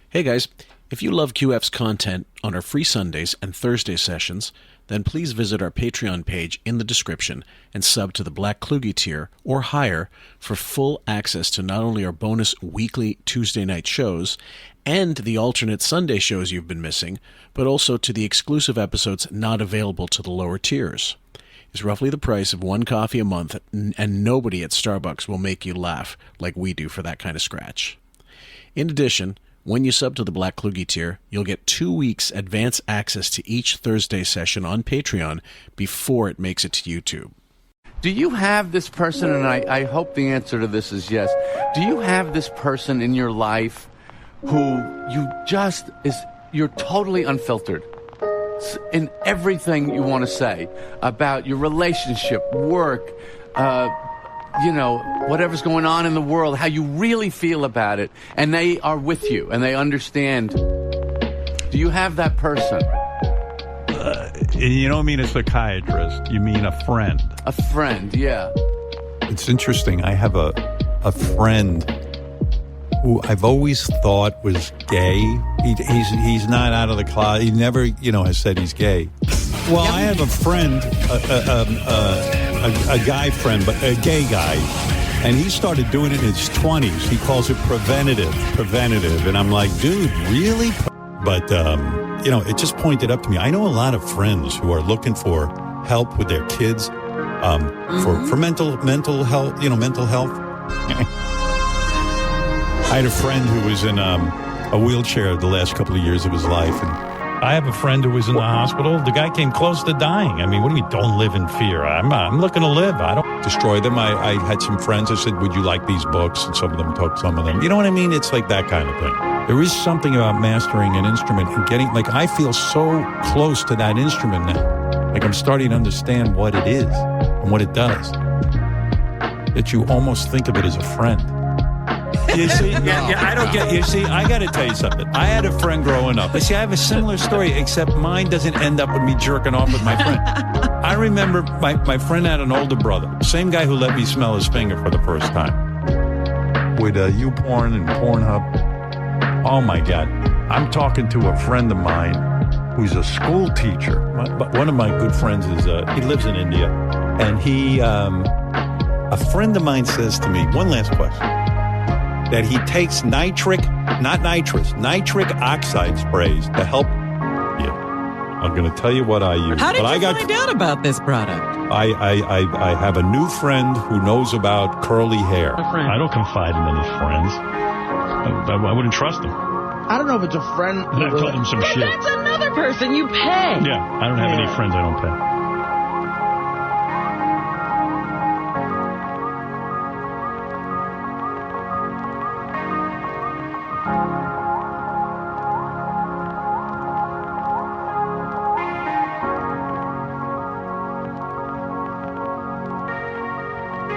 Hey guys, if you love QF's content on our free Sundays and Thursday sessions, then please visit our Patreon page in the description and sub to the Black Kluge tier or higher for full access to not only our bonus weekly Tuesday night shows and the alternate Sunday shows you've been missing, but also to the exclusive episodes not available to the lower tiers. It's roughly the price of one coffee a month, and nobody at Starbucks will make you laugh like we do for that kind of scratch. In addition, when you sub to the Black Kluge tier, you'll get 2 weeks advance access to each Thursday session on Patreon before it makes it to YouTube. Do you have this person, and I hope the answer to this is yes, do you have this person in your life who you're totally unfiltered in everything you want to say about your relationship, work, whatever's going on in the world, how you really feel about it, and they are with you and they understand? Do you have that person? You don't mean a psychiatrist, you mean a friend. A friend, yeah. It's interesting. I have a friend who I've always thought was gay. He's not out of the closet. He never, has said he's gay. Well, I have a friend, a guy friend, but a gay guy, and he started doing it in his 20s. He calls it preventative, and I'm like, dude, really? But it just pointed up to me. I know a lot of friends who are looking for help with their kids, for mental health. Mental health. I had a friend who was in a wheelchair the last couple of years of his life, and I have a friend who was in the hospital. The guy came close to dying. I mean, what do you mean, don't live in fear? I'm looking to live. I don't destroy them. I had some friends. I said, would you like these books? And some of them took some of them. You know what I mean? It's like that kind of thing. There is something about mastering an instrument and getting, I feel so close to that instrument now. I'm starting to understand what it is and what it does, that you almost think of it as a friend. You see, I don't get. You see, I got to tell you something. I had a friend growing up. But see, I have a similar story, except mine doesn't end up with me jerking off with my friend. I remember my friend had an older brother, same guy who let me smell his finger for the first time, with YouPorn and Pornhub. Oh my God, I'm talking to a friend of mine who's a school teacher. One of my good friends is he lives in India, and a friend of mine says to me, one last question, that he takes nitric oxide sprays to help you. I'm going to tell you what I use. How did you find out about this product? I have a new friend who knows about curly hair. I don't confide in any friends. I wouldn't trust them. I don't know if it's a friend. I've told them some shit. That's another person you pay. Yeah, I don't have any friends I don't pay.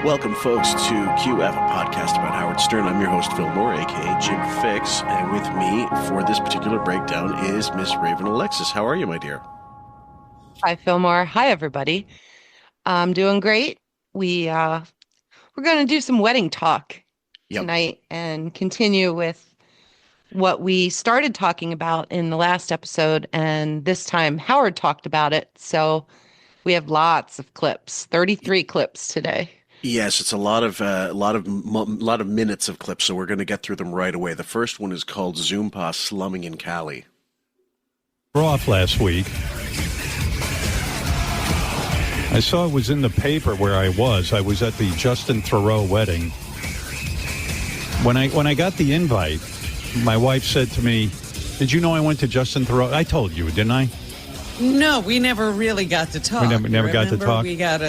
Welcome, folks, to QF, a podcast about Howard Stern. I'm your host, Phil Moore, a.k.a. Jim Fix, and with me for this particular breakdown is Miss Raven Alexis. How are you, my dear? Hi, Phil Moore. Hi, everybody. I'm doing great. We're going to do some wedding talk tonight and continue with what we started talking about in the last episode, and this time Howard talked about it. So we have lots of clips, 33 clips today. Yes, it's a lot of minutes of clips, so we're going to get through them right away. The first one is called Zoompa Slumming in Cali. We're off last week. I saw it was in the paper where I was. I was at the Justin Theroux wedding. When I got the invite, my wife said to me, "Did you know I went to Justin Theroux?" I told you, didn't I? No, we never really got to talk. We never got to talk. We got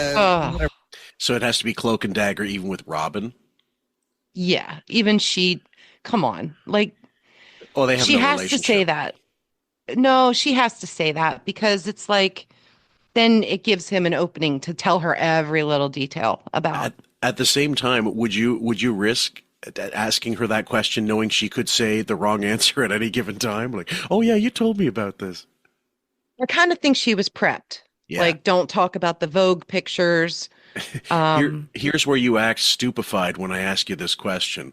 So it has to be Cloak and Dagger, even with Robin? Yeah, even she, come on. They have she no has relationship. to say that. No, she has to say that because it's then it gives him an opening to tell her every little detail about. At the same time, would you risk asking her that question knowing she could say the wrong answer at any given time? Like, oh yeah, you told me about this. I kind of think she was prepped. Yeah. Don't talk about the Vogue pictures. Here's where you act stupefied when I ask you this question.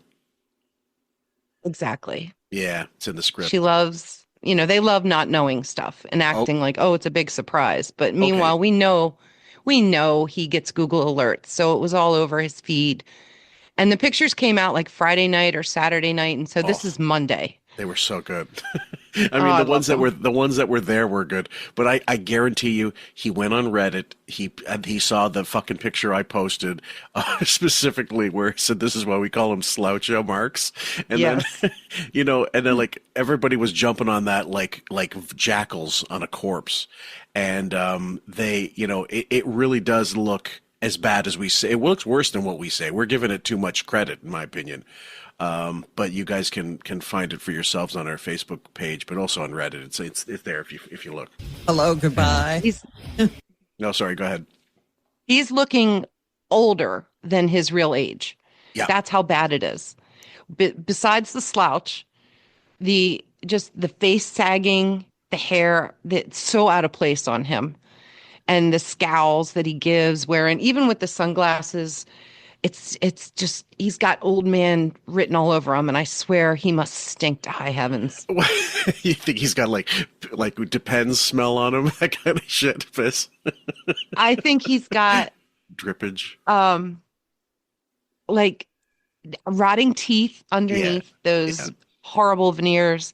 Exactly. Yeah, it's in the script. She loves, they love not knowing stuff and acting like, oh, it's a big surprise. But meanwhile, we know he gets Google alerts. So it was all over his feed. And the pictures came out like Friday night or Saturday night. And so this is Monday. They were so good. I mean, the ones that were there were good, but I guarantee you, he went on Reddit. He saw the fucking picture I posted, specifically where it said, "This is why we call him Sloucho Marks," and then, and then like everybody was jumping on that like jackals on a corpse, and it really does look as bad as we say. It looks worse than what we say. We're giving it too much credit, in my opinion. But you guys can find it for yourselves on our Facebook page, but also on Reddit. It's there if you look. Hello, goodbye. No, sorry, go ahead. He's looking older than his real age. Yeah. That's how bad it is. Besides the slouch, the face sagging, the hair that's so out of place on him, and the scowls that he gives, wearing even with the sunglasses. It's just, he's got old man written all over him, and I swear he must stink to high heavens. You think he's got like Depends smell on him, that kind of shit, piss? I think he's got drippage, like rotting teeth underneath those horrible veneers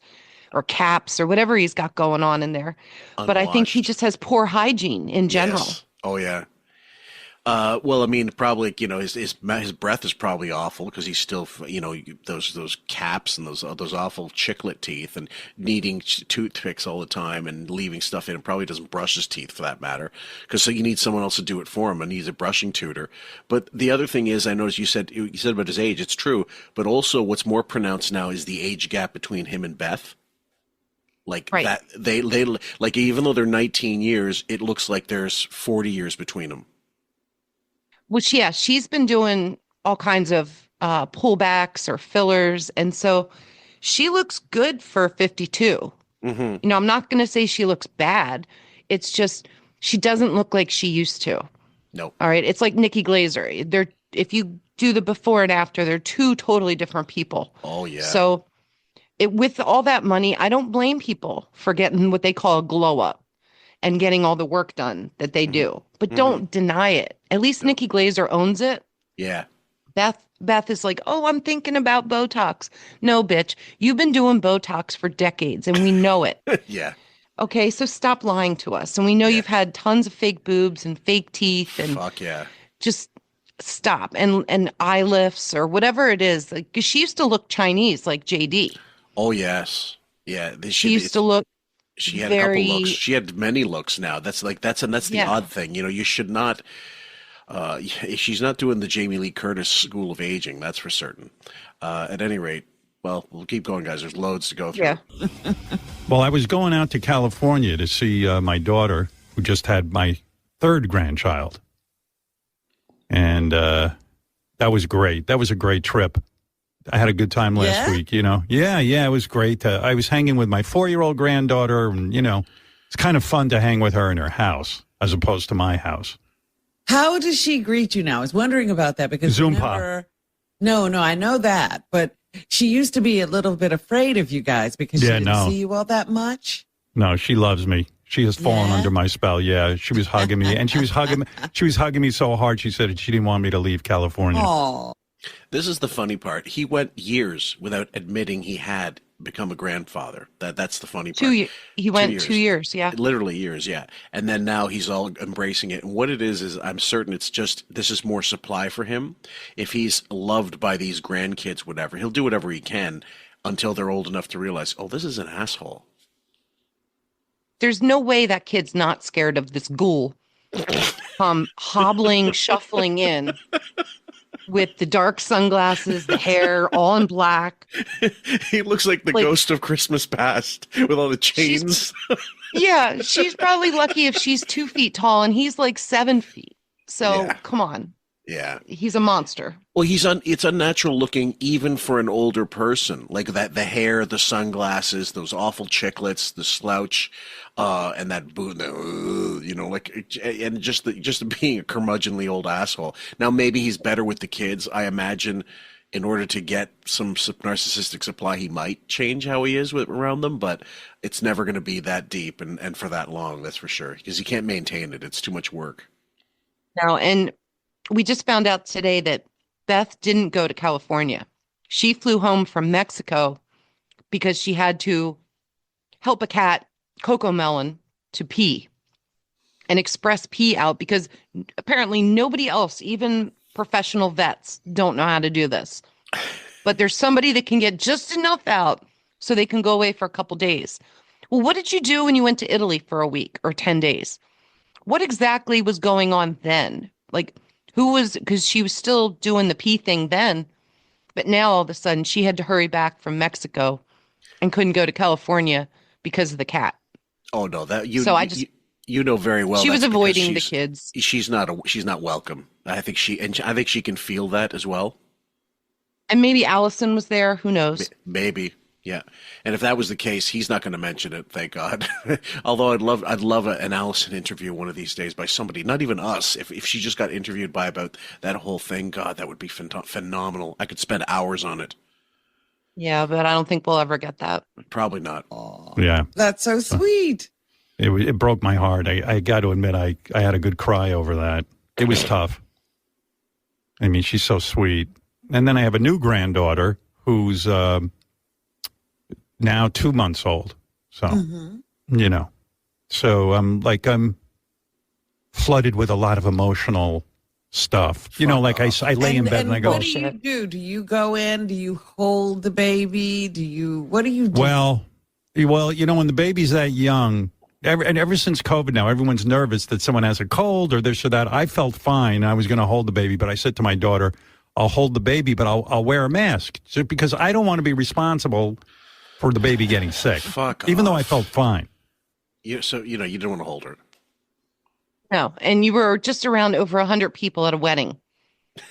or caps or whatever he's got going on in there. Unwashed. But I think he just has poor hygiene in general. Yes. Oh yeah. Well, I mean, probably, his breath is probably awful because he's still, those caps and those awful chiclet teeth, and needing toothpicks all the time and leaving stuff in. Probably doesn't brush his teeth, for that matter, because so you need someone else to do it for him, and he's a brushing tutor. But the other thing is, I noticed you said about his age. It's true, but also what's more pronounced now is the age gap between him and Beth. Like that, they like, even though they're 19 years, it looks like there's 40 years between them. Well, she's been doing all kinds of pullbacks or fillers. And so she looks good for 52. Mm-hmm. I'm not going to say she looks bad. It's just, she doesn't look like she used to. No. All right. It's like Nikki Glazer. If you do the before and after, they're two totally different people. Oh, yeah. So with all that money, I don't blame people for getting what they call a glow up and getting all the work done that they do. But don't deny it. At least Nikki Glazer owns it. Yeah. Beth is like, oh, I'm thinking about Botox. No, bitch. You've been doing Botox for decades, and we know it. Yeah. Okay, so stop lying to us. And we know you've had tons of fake boobs and fake teeth. And fuck yeah. Just stop. And eye lifts or whatever it is. Like, 'cause she used to look Chinese like JD. Oh, yes. Yeah. She used to look She had a couple looks. She had many looks now. That's the odd thing. You should not. She's not doing the Jamie Lee Curtis school of aging. That's for certain. At any rate, well, we'll keep going, guys. There's loads to go through. Yeah. Well, I was going out to California to see my daughter, who just had my third grandchild, and that was great. That was a great trip. I had a good time last week, Yeah, it was great. I was hanging with my 4-year-old granddaughter, and, it's kind of fun to hang with her in her house as opposed to my house. How does she greet you now? I was wondering about that because Zoompa. No, I know that, but she used to be a little bit afraid of you guys because she didn't see you all that much. No, she loves me. She has fallen under my spell. Yeah, she was hugging me, and she was hugging me so hard. She said she didn't want me to leave California. Oh. This is the funny part. He went years without admitting he had become a grandfather. That's the funny part. He went 2 years, yeah. Literally years, yeah. And then now he's all embracing it. And what it is I'm certain it's just, this is more supply for him. If he's loved by these grandkids, whatever, he'll do whatever he can until they're old enough to realize, oh, this is an asshole. There's no way that kid's not scared of this ghoul hobbling, shuffling in with the dark sunglasses, the hair all in black. He looks like the ghost of Christmas past with all the chains. She's probably lucky if she's 2 feet tall and he's like 7 feet. So come on. Yeah. He's a monster. Well, it's unnatural looking even for an older person. Like that, the hair, the sunglasses, those awful chiclets, the slouch, and that boot, and just being a curmudgeonly old asshole. Now, maybe he's better with the kids. I imagine, in order to get some narcissistic supply, he might change how he is around them, but it's never going to be that deep and for that long, that's for sure, because he can't maintain it. It's too much work. No, and we just found out today that Beth didn't go to California. She flew home from Mexico because she had to help a cat, Coco Melon, to pee and express pee out because apparently nobody else, even professional vets, don't know how to do this. But there's somebody that can get just enough out so they can go away for a couple days. Well, what did you do when you went to Italy for a week or 10 days? What exactly was going on then? Like, because she was still doing the pee thing then, but now all of a sudden she had to hurry back from Mexico and couldn't go to California because of the cat. Oh no, you know very well she was avoiding the kids. She's not welcome. I think she can feel that as well. And maybe Allison was there. Who knows? Maybe. Yeah. And if that was the case, he's not going to mention it. Thank God. Although I'd love an Allison interview one of these days by somebody, not even us. If she just got interviewed by about that whole thing, God, that would be phenomenal. I could spend hours on it. Yeah, but I don't think we'll ever get that. Probably not. Aww. Yeah. That's so sweet. It broke my heart. I got to admit, I had a good cry over that. It was tough. I mean, she's so sweet. And then I have a new granddaughter who's now 2 months old. So, you know, so I'm flooded with a lot of emotional stuff. You know, like I lay in bed and I go, what do you do? Do you go in? Do you hold the baby? What do you do? Well, you know, when the baby's that young, ever since COVID now, everyone's nervous that someone has a cold or this or that. I felt fine. I was going to hold the baby, but I said to my daughter, I'll hold the baby, but I'll wear a mask because I don't want to be responsible for the baby getting sick. Even though I felt fine. So, you know, you didn't want to hold her. No, and you were just around over 100 people at a wedding.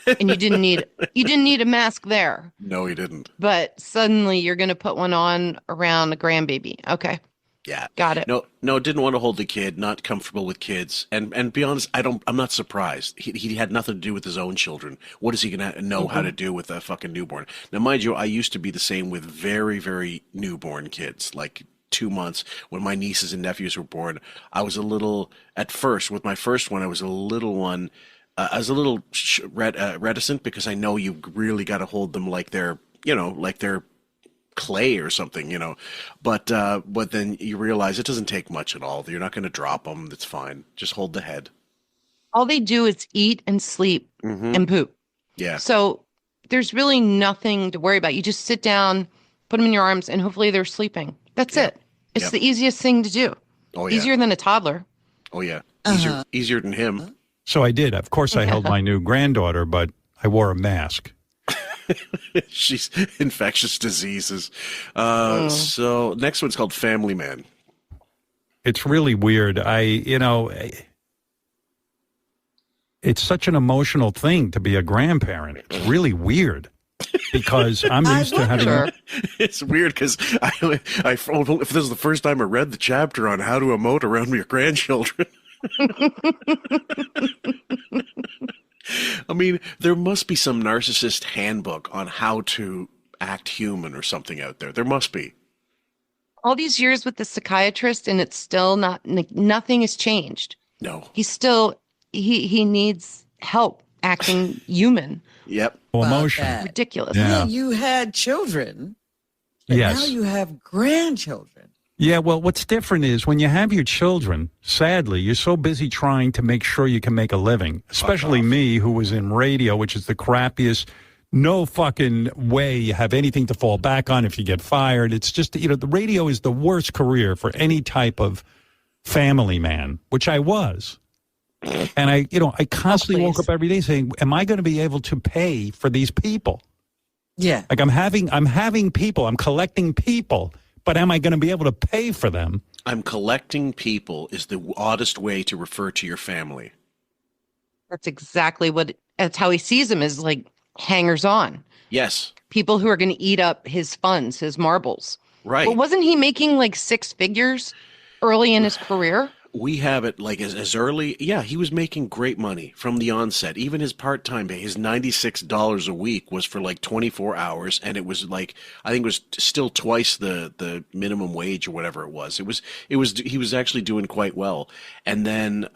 And you didn't need a mask there. No, he didn't. But suddenly you're going to put one on around a grandbaby. Okay. Yeah. Got it. No, didn't want to hold the kid, not comfortable with kids. And be honest, I'm not surprised. He had nothing to do with his own children. What is he going to know how to do with a fucking newborn? Now, mind you, I used to be the same with very, very newborn kids, like 2 months. When my nieces and nephews were born, I was a little, at first, with my first one, I was a little reticent because I know you really got to hold them like they're clay or something, you know, but then you realize it doesn't take much at all. You're not going to drop them. That's fine. Just hold the head. All they do is eat and sleep and poop. Yeah. So there's really nothing to worry about. You just sit down, put them in your arms, and hopefully they're sleeping. That's it. It's the easiest thing to do. Oh, yeah. Easier than a toddler. Oh, yeah. Easier than him. So I did. Of course, I held my new granddaughter, but I wore a mask. She's infectious diseases. So next one's called Family Man. It's really weird. It's such an emotional thing to be a grandparent. It's really weird because I'm used to having. It's weird because if this is the first time I read the chapter on how to emote around your grandchildren. I mean, there must be some narcissist handbook on how to act human or something out there. There must be. All these years with the psychiatrist, and it's still nothing has changed. No. He's still, he needs help acting human. Yep. Emotion. Ridiculous. Yeah, you had children. But yes. Now you have grandchildren. Yeah, well, what's different is when you have your children, sadly, you're so busy trying to make sure you can make a living, especially me, who was in radio, which is the crappiest, no fucking way you have anything to fall back on if you get fired. It's just, the radio is the worst career for any type of family man, which I was. And I constantly woke up every day saying, am I going to be able to pay for these people? Yeah. Like I'm having people, I'm collecting people. But am I going to be able to pay for them? I'm collecting people is the oddest way to refer to your family. That's exactly that's how he sees them, as like hangers on. Yes. People who are going to eat up his funds, his marbles. Right. But wasn't he making like 6 figures early in his career? We have it like as early. Yeah, he was making great money from the onset. Even his part-time pay, his $96 a week was for like 24 hours, and it was like I think it was still twice the minimum wage or whatever it was. He was actually doing quite well. And then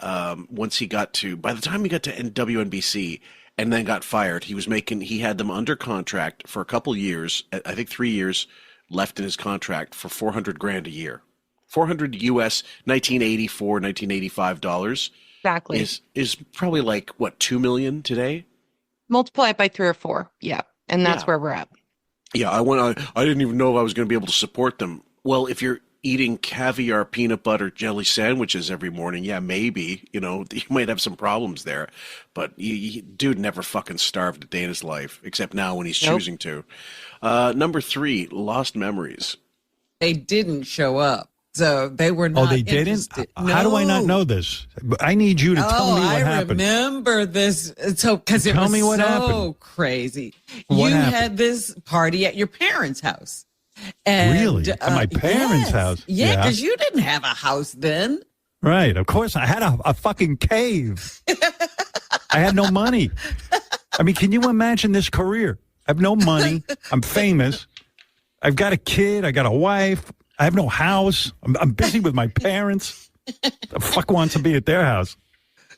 once he got to by the time he got to WNBC and then got fired, he had them under contract for a couple years. I think 3 years left in his contract for 400 grand a year. 400 US 1984, 1985 dollars Exactly. is probably like what, 2 million today? Multiply it by 3 or 4. Yeah. And that's Yeah. where we're at. Yeah, I didn't even know if I was going to be able to support them. Well, if you're eating caviar peanut butter jelly sandwiches every morning, yeah, maybe, you might have some problems there. But dude never fucking starved a day in his life, except now when he's choosing to. Number 3, Lost Memories. They didn't show up. So they were not. Oh, they didn't? Interested. How do I not know this? I need you to tell me what happened. I remember this. So, because it was what so happened. Crazy. What you happened? had this party at your parents' house. And, Really? At my parents' house? Yeah, because you didn't have a house then. Right. Of course. I had a fucking cave. I had no money. I mean, can you imagine this career? I have no money. I'm famous. I've got a kid. I got a wife. I have no house. I'm busy with my parents. The fuck wants to be at their house?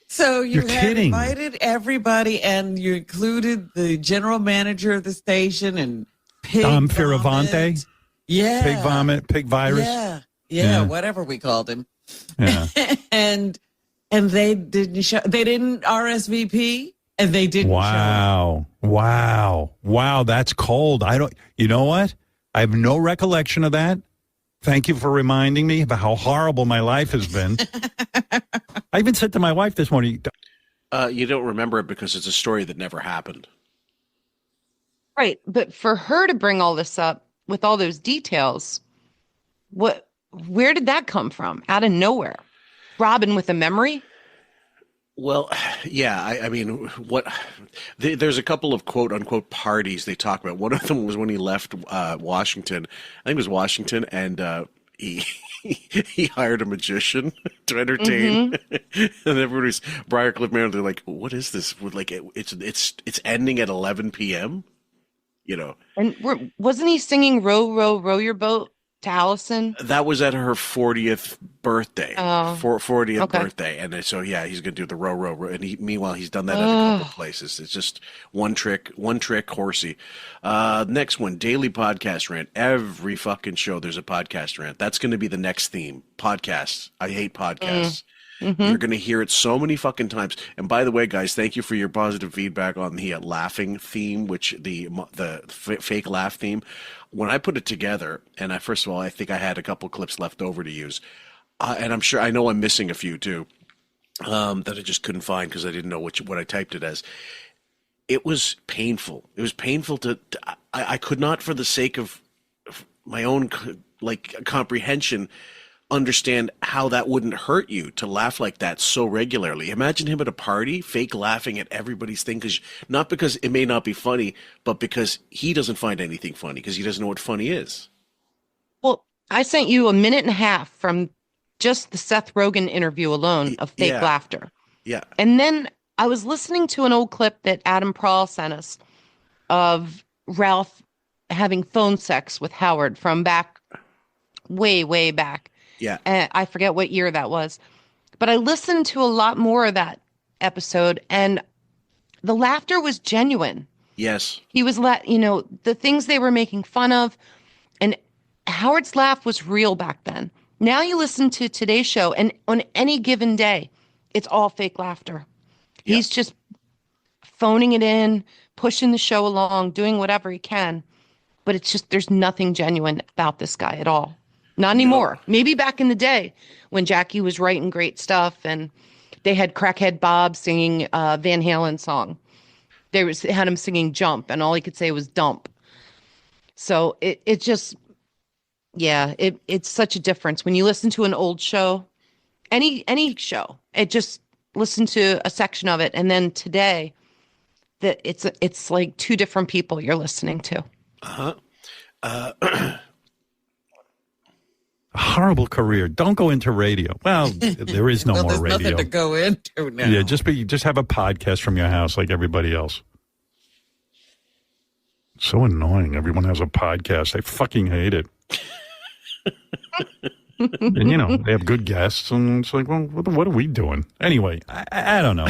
So you You're had kidding. invited everybody, and you included the general manager of the station and Pig Dom Vomit. Fioravante? Yeah. Pig vomit, pig virus? Yeah, whatever we called him. Yeah. and they didn't show. They didn't RSVP, and they didn't show. Wow. That's cold. You know what? I have no recollection of that. Thank you for reminding me about how horrible my life has been. I even said to my wife this morning. You don't remember it because it's a story that never happened. Right. But for her to bring all this up with all those details, where did that come from? Out of nowhere. Robin with a memory? Well, yeah, I mean, there's a couple of quote unquote parties they talk about. One of them was when he left Washington. I think it was Washington, and he hired a magician to entertain, and everybody's Briarcliff Maryland. They're like, "What is this?" Like, it's ending at 11 p.m. And wasn't he singing "Row, row, row your boat" to Allison? That was at her 40th birthday. Oh, 40th okay. birthday. And so, yeah, he's going to do the row, row, row. And meanwhile, he's done that at a couple places. It's just one trick horsey. Next one, daily podcast rant. Every fucking show, there's a podcast rant. That's going to be the next theme. Podcasts. I hate podcasts. You're going to hear it so many fucking times. And by the way, guys, thank you for your positive feedback on the laughing theme, which the fake laugh theme. When I put it together, and first of all, I think I had a couple clips left over to use. And I know I'm missing a few too, that I just couldn't find because I didn't know what I typed it as. It was painful. It was painful I could not, for the sake of my own comprehension, understand how that wouldn't hurt you to laugh like that so regularly. Imagine him at a party, fake laughing at everybody's thing, not because it may not be funny, but because he doesn't find anything funny because he doesn't know what funny is. Well, I sent you a minute and a half from just the Seth Rogen interview alone of fake laughter. Yeah. And then I was listening to an old clip that Adam Prahl sent us of Ralph having phone sex with Howard from back, way, way back. Yeah. I forget what year that was. But I listened to a lot more of that episode, and the laughter was genuine. Yes. He was, the things they were making fun of, and Howard's laugh was real back then. Now you listen to today's show, and on any given day, it's all fake laughter. Yeah. He's just phoning it in, pushing the show along, doing whatever he can. But it's just, there's nothing genuine about this guy at all. Not anymore. No. Maybe back in the day when Jackie was writing great stuff and they had Crackhead Bob singing Van Halen song. They had him singing Jump, and all he could say was dump. So it just, it's such a difference. When you listen to an old show, any show, it just listen to a section of it. And then today, that it's like two different people you're listening to. Horrible career. Don't go into radio. Well, there is no more there's radio. Nothing to go into now. Yeah, just have a podcast from your house like everybody else. So annoying. Everyone has a podcast. I fucking hate it. And, they have good guests, and it's like, well, what are we doing? Anyway, I don't know.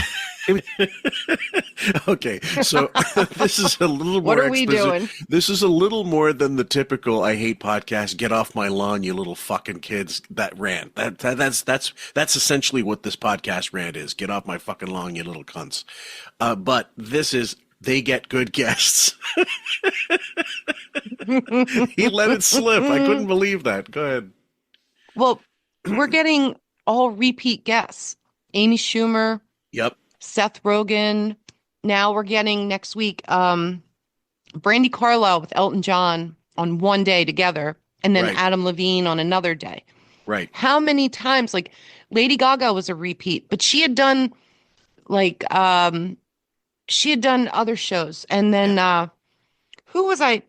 Okay, so this is a little more What are we doing? This is a little more than the typical "I hate podcasts, get off my lawn, you little fucking kids" that rant. That's essentially what this podcast rant is. Get off my fucking lawn, you little cunts. But this is they get good guests. He let it slip. I couldn't believe that. Go ahead. Well, we're getting all repeat guests. Amy Schumer. Yep. Seth Rogen. Now we're getting next week Brandy Carlisle with Elton John on one day together, and then Adam Levine on another day. Right. How many times? Like Lady Gaga was a repeat, but she had done other shows. And then who was I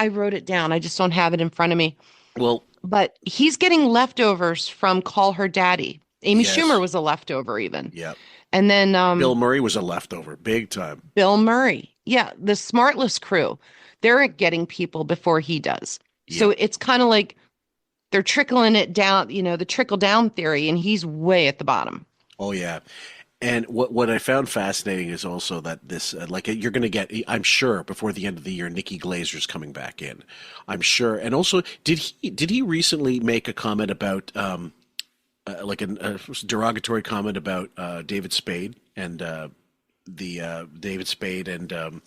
wrote it down. I just don't have it in front of me. Well, but he's getting leftovers from Call Her Daddy. Amy Schumer was a leftover even. Yep. And then Bill Murray was a leftover, big time. Bill Murray. Yeah. The Smartless crew, they're getting people before he does. Yep. So it's kind of like they're trickling it down, the trickle down theory, and he's way at the bottom. Oh, yeah. And what I found fascinating is also that this, you're going to get, I'm sure, before the end of the year, Nikki Glazer's coming back in. I'm sure. And also, did he recently make a comment about, a derogatory comment about David Spade and the David Spade and Dana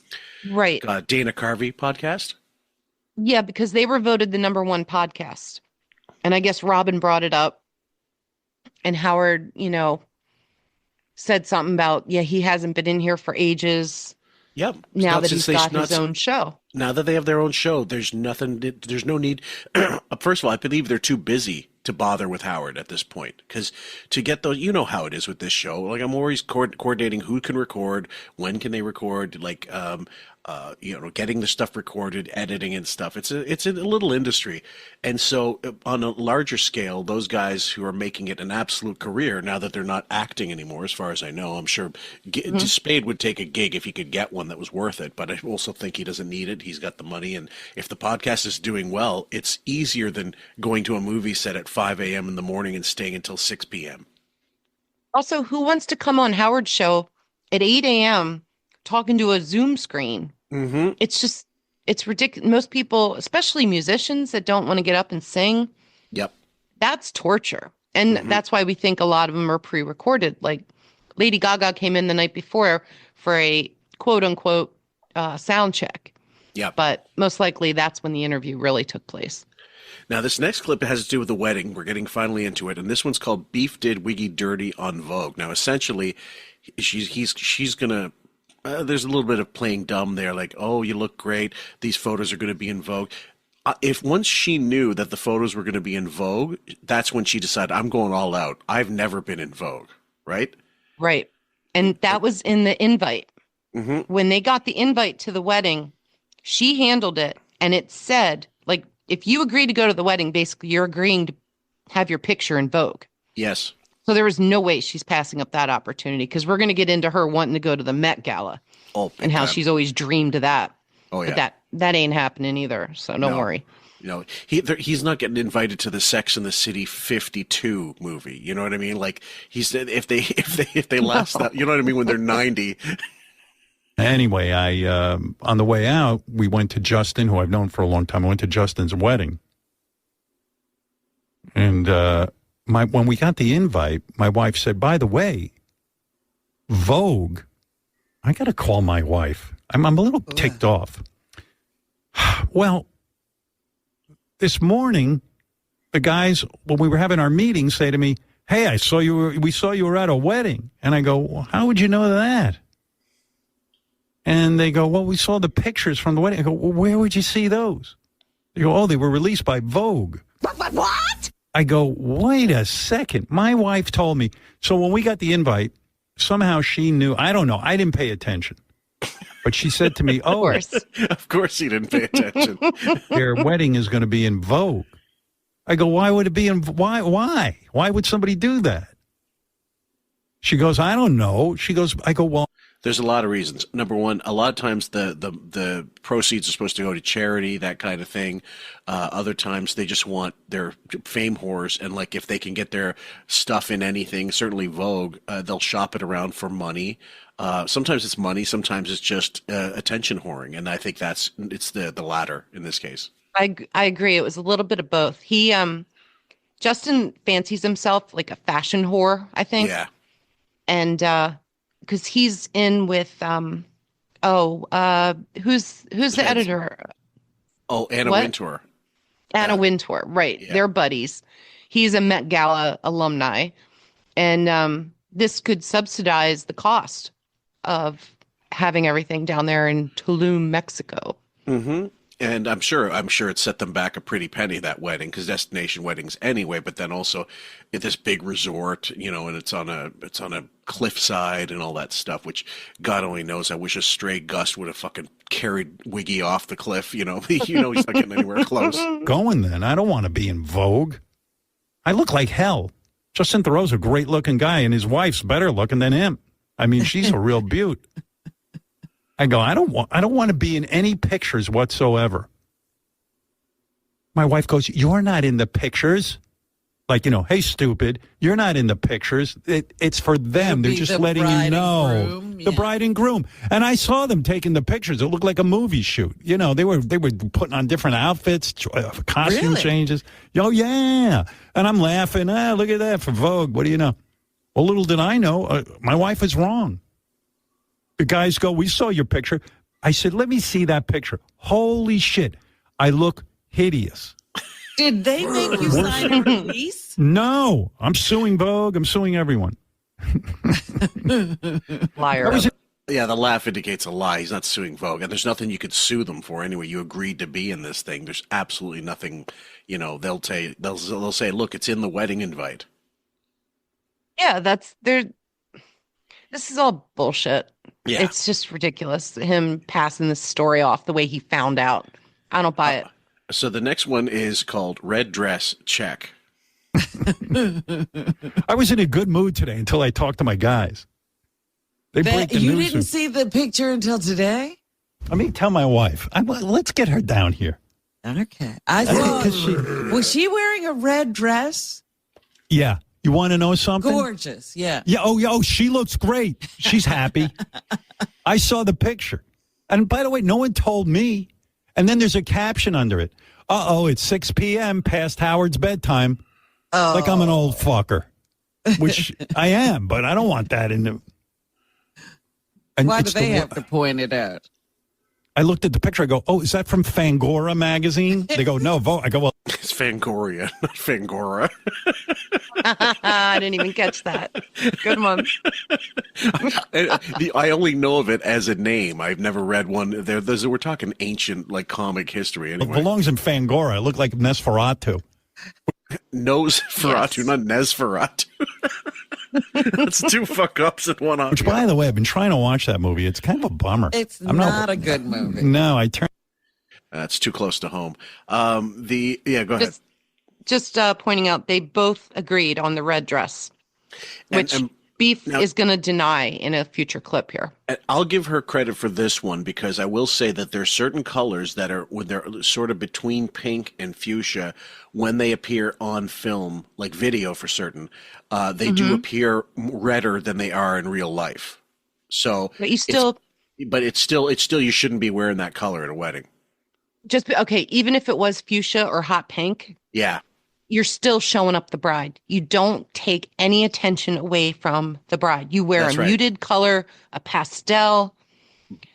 Carvey podcast? Yeah, because they were voted the #1 podcast. And I guess Robin brought it up. And Howard, said something about, he hasn't been in here for ages. Yep. Now that he's got his own show. Now that they have their own show, there's no need. First of all, I believe they're too busy to bother with Howard at this point. Because to get those, how it is with this show. Like, I'm always coordinating who can record, when can they record, getting the stuff recorded, editing and stuff. It's a little industry. And so on a larger scale, those guys who are making it an absolute career, now that they're not acting anymore, as far as I know, I'm sure Spade would take a gig if he could get one that was worth it. But I also think he doesn't need it. He's got the money. And if the podcast is doing well, it's easier than going to a movie set at 5 a.m. in the morning and staying until 6 p.m. Also, who wants to come on Howard's show at 8 a.m. talking to a Zoom screen? Mm-hmm. It's ridiculous. Most people, especially musicians that don't want to get up and sing. Yep. That's torture. And that's why we think a lot of them are pre-recorded. Like Lady Gaga came in the night before for a quote unquote sound check. Yeah. But most likely that's when the interview really took place. Now, this next clip has to do with the wedding. We're getting finally into it. And this one's called Beef Did Wiggy Dirty on Vogue. Now, essentially, she's going to, there's a little bit of playing dumb there. Like, oh, you look great. These photos are going to be in Vogue. If once she knew that the photos were going to be in Vogue, that's when she decided, I'm going all out. I've never been in Vogue. Right? Right. And that was in the invite. Mm-hmm. When they got the invite to the wedding, she handled it. And it said, like, if you agree to go to the wedding, basically you're agreeing to have your picture in Vogue. Yes. So there was no way she's passing up that opportunity, because we're going to get into her wanting to go to the Met Gala and how she's always dreamed of that. Oh, yeah. But that ain't happening either. So don't worry. He's not getting invited to the Sex and the City 52 movie. You know what I mean? Like, he said if they last that, you know what I mean, when they're 90. Anyway, on the way out, we went to Justin, who I've known for a long time. I went to Justin's wedding. And when we got the invite, my wife said, by the way, Vogue, I got to call my wife. I'm a little ticked off. Well, this morning, the guys, when we were having our meeting, say to me, hey, we saw you were at a wedding. And I go, well, how would you know that? And they go, well, we saw the pictures from the wedding. I go, well, where would you see those? They go, oh, they were released by Vogue. What? I go, wait a second. My wife told me. So when we got the invite, somehow she knew. I don't know. I didn't pay attention. But she said to me, Of course he didn't pay attention. Their wedding is going to be in Vogue. I go, why would it be? Why? Why would somebody do that? She goes, I don't know. I go, well. There's a lot of reasons. Number one, a lot of times the proceeds are supposed to go to charity, that kind of thing. Other times they just want their fame whores, and like if they can get their stuff in anything, certainly Vogue, they'll shop it around for money. Sometimes it's money, sometimes it's just attention whoring, and I think it's the latter in this case. I agree. It was a little bit of both. He Justin fancies himself like a fashion whore, I think. Yeah. And because he's in with who's the editor? Oh, Anna What? Wintour. Anna Wintour, right? Yeah. They're buddies. He's a Met Gala alumni, and this could subsidize the cost of having everything down there in Tulum, Mexico. Mm-hmm. And I'm sure it set them back a pretty penny, that wedding, because destination weddings anyway. But then also at this big resort, and it's on a cliffside and all that stuff, which God only knows. I wish a stray gust would have fucking carried Wiggy off the cliff. He's not getting anywhere close. Going then. I don't want to be in Vogue. I look like hell. Justin Theroux's a great looking guy, and his wife's better looking than him. I mean, she's a real beaut. I go, I don't want to be in any pictures whatsoever. My wife goes, you're not in the pictures. Like, hey, stupid, you're not in the pictures. It's for them. They're just letting you know. The bride and groom. And I saw them taking the pictures. It looked like a movie shoot. They were putting on different outfits, costume changes. Oh, yeah. And I'm laughing. Look at that for Vogue. What do you know? Well, little did I know, my wife is wrong. The guys go, we saw your picture. I said, let me see that picture. Holy shit. I look hideous. Did they make you sign a release? No. I'm suing Vogue. I'm suing everyone. Liar. Yeah, the laugh indicates a lie. He's not suing Vogue. And there's nothing you could sue them for anyway. You agreed to be in this thing. There's absolutely nothing, they'll say, look, it's in the wedding invite. Yeah, this is all bullshit. Yeah. It's just ridiculous, him passing this story off the way he found out. I don't buy it. So the next one is called Red Dress Check. I was in a good mood today until I talked to my guys. They break the you news. didn't see the picture until today? Let me tell my wife. Let's get her down here. Okay. I saw. Was she wearing a red dress? Yeah. You want to know something? Gorgeous, yeah. Yeah. Oh, she looks great. She's happy. I saw the picture. And by the way, no one told me. And then there's a caption under it. It's 6 p.m. past Howard's bedtime. Oh. Like I'm an old fucker, which I am, but I don't want that in the... And why do they have to point it out? I looked at the picture. I go, is that from Fangora magazine? They go, no, I go, well. It's Fangoria, not Fangora. I didn't even catch that. Good one. I only know of it as a name. I've never read one. We're talking ancient, like, comic history. Anyway. It belongs in Fangora. It looked like Nosferatu. Nosferatu, yes. Not Nesferatu. That's two fuck-ups in one. Which, by the way, I've been trying to watch that movie. It's kind of a bummer. It's not a good movie. No, I turned. That's too close to home. Go ahead. Just pointing out, they both agreed on the red dress, which Beef is going to deny in a future clip here. I'll give her credit for this one because I will say that there are certain colors that are when they're sort of between pink and fuchsia when they appear on film, like video for certain. They do appear redder than they are in real life. So, but it's still you shouldn't be wearing that color at a wedding. Even if it was fuchsia or hot pink. Yeah. You're still showing up the bride. You don't take any attention away from the bride. You wear a muted color, a pastel,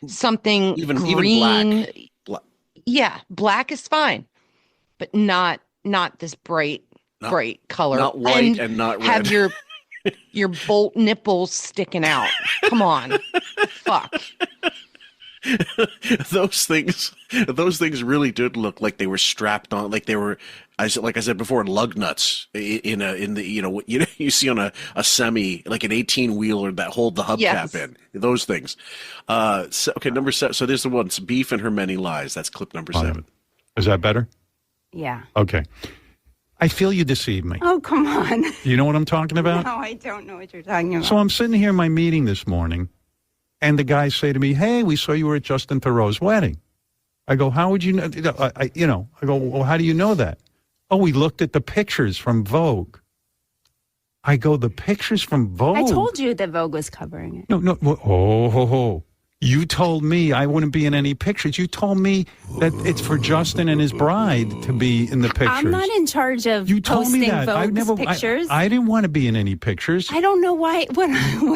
something green. Even black. Yeah, black is fine, but not this bright color. Not white and not red. Have your bolt nipples sticking out. Come on, fuck. Those things really did look like they were strapped on, like they were, like I said before, lug nuts in the you see on a semi, like an 18-wheeler that hold the hubcap in. Those things. Number 7. So there's the one. It's Beef and Her Many Lies. That's clip number 7. Is that better? Yeah. Okay. I feel you deceive me. Oh, come on. You know what I'm talking about? No, I don't know what you're talking about. So I'm sitting here in my meeting this morning, and the guys say to me, hey, we saw you were at Justin Theroux's wedding. I go, how would you know? I go, well, how do you know that? Oh, we looked at the pictures from Vogue. I go, the pictures from Vogue? I told you that Vogue was covering it. No. Oh. You told me I wouldn't be in any pictures. You told me that it's for Justin and his bride to be in the pictures. I'm not in charge of you told posting me that. Vogue's pictures. I didn't want to be in any pictures. I don't know why. What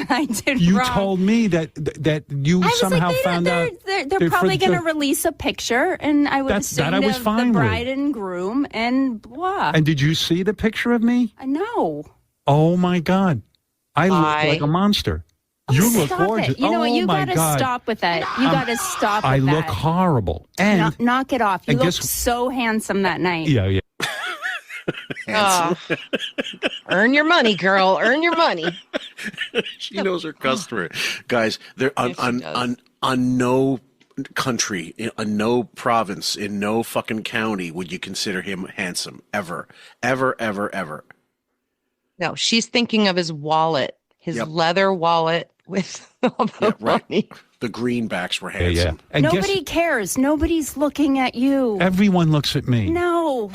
I did you wrong. You told me that you somehow found out. They're probably going to release a picture, and I would assume that I was fine the bride and groom and blah. And did you see the picture of me? No. Oh, my God. I look like a monster. You look gorgeous. It. You know what? You got to stop with that. You got to stop with that. I look horrible. And knock it off. You look so handsome that night. Yeah. Earn your money, girl. Earn your money. She knows her customer. Guys, they're on no country, on no province, in no fucking county would you consider him handsome. Ever. No, she's thinking of his wallet, his leather wallet with all the money. The greenbacks were handsome. Yeah. And nobody cares. Nobody's looking at you. Everyone looks at me. No.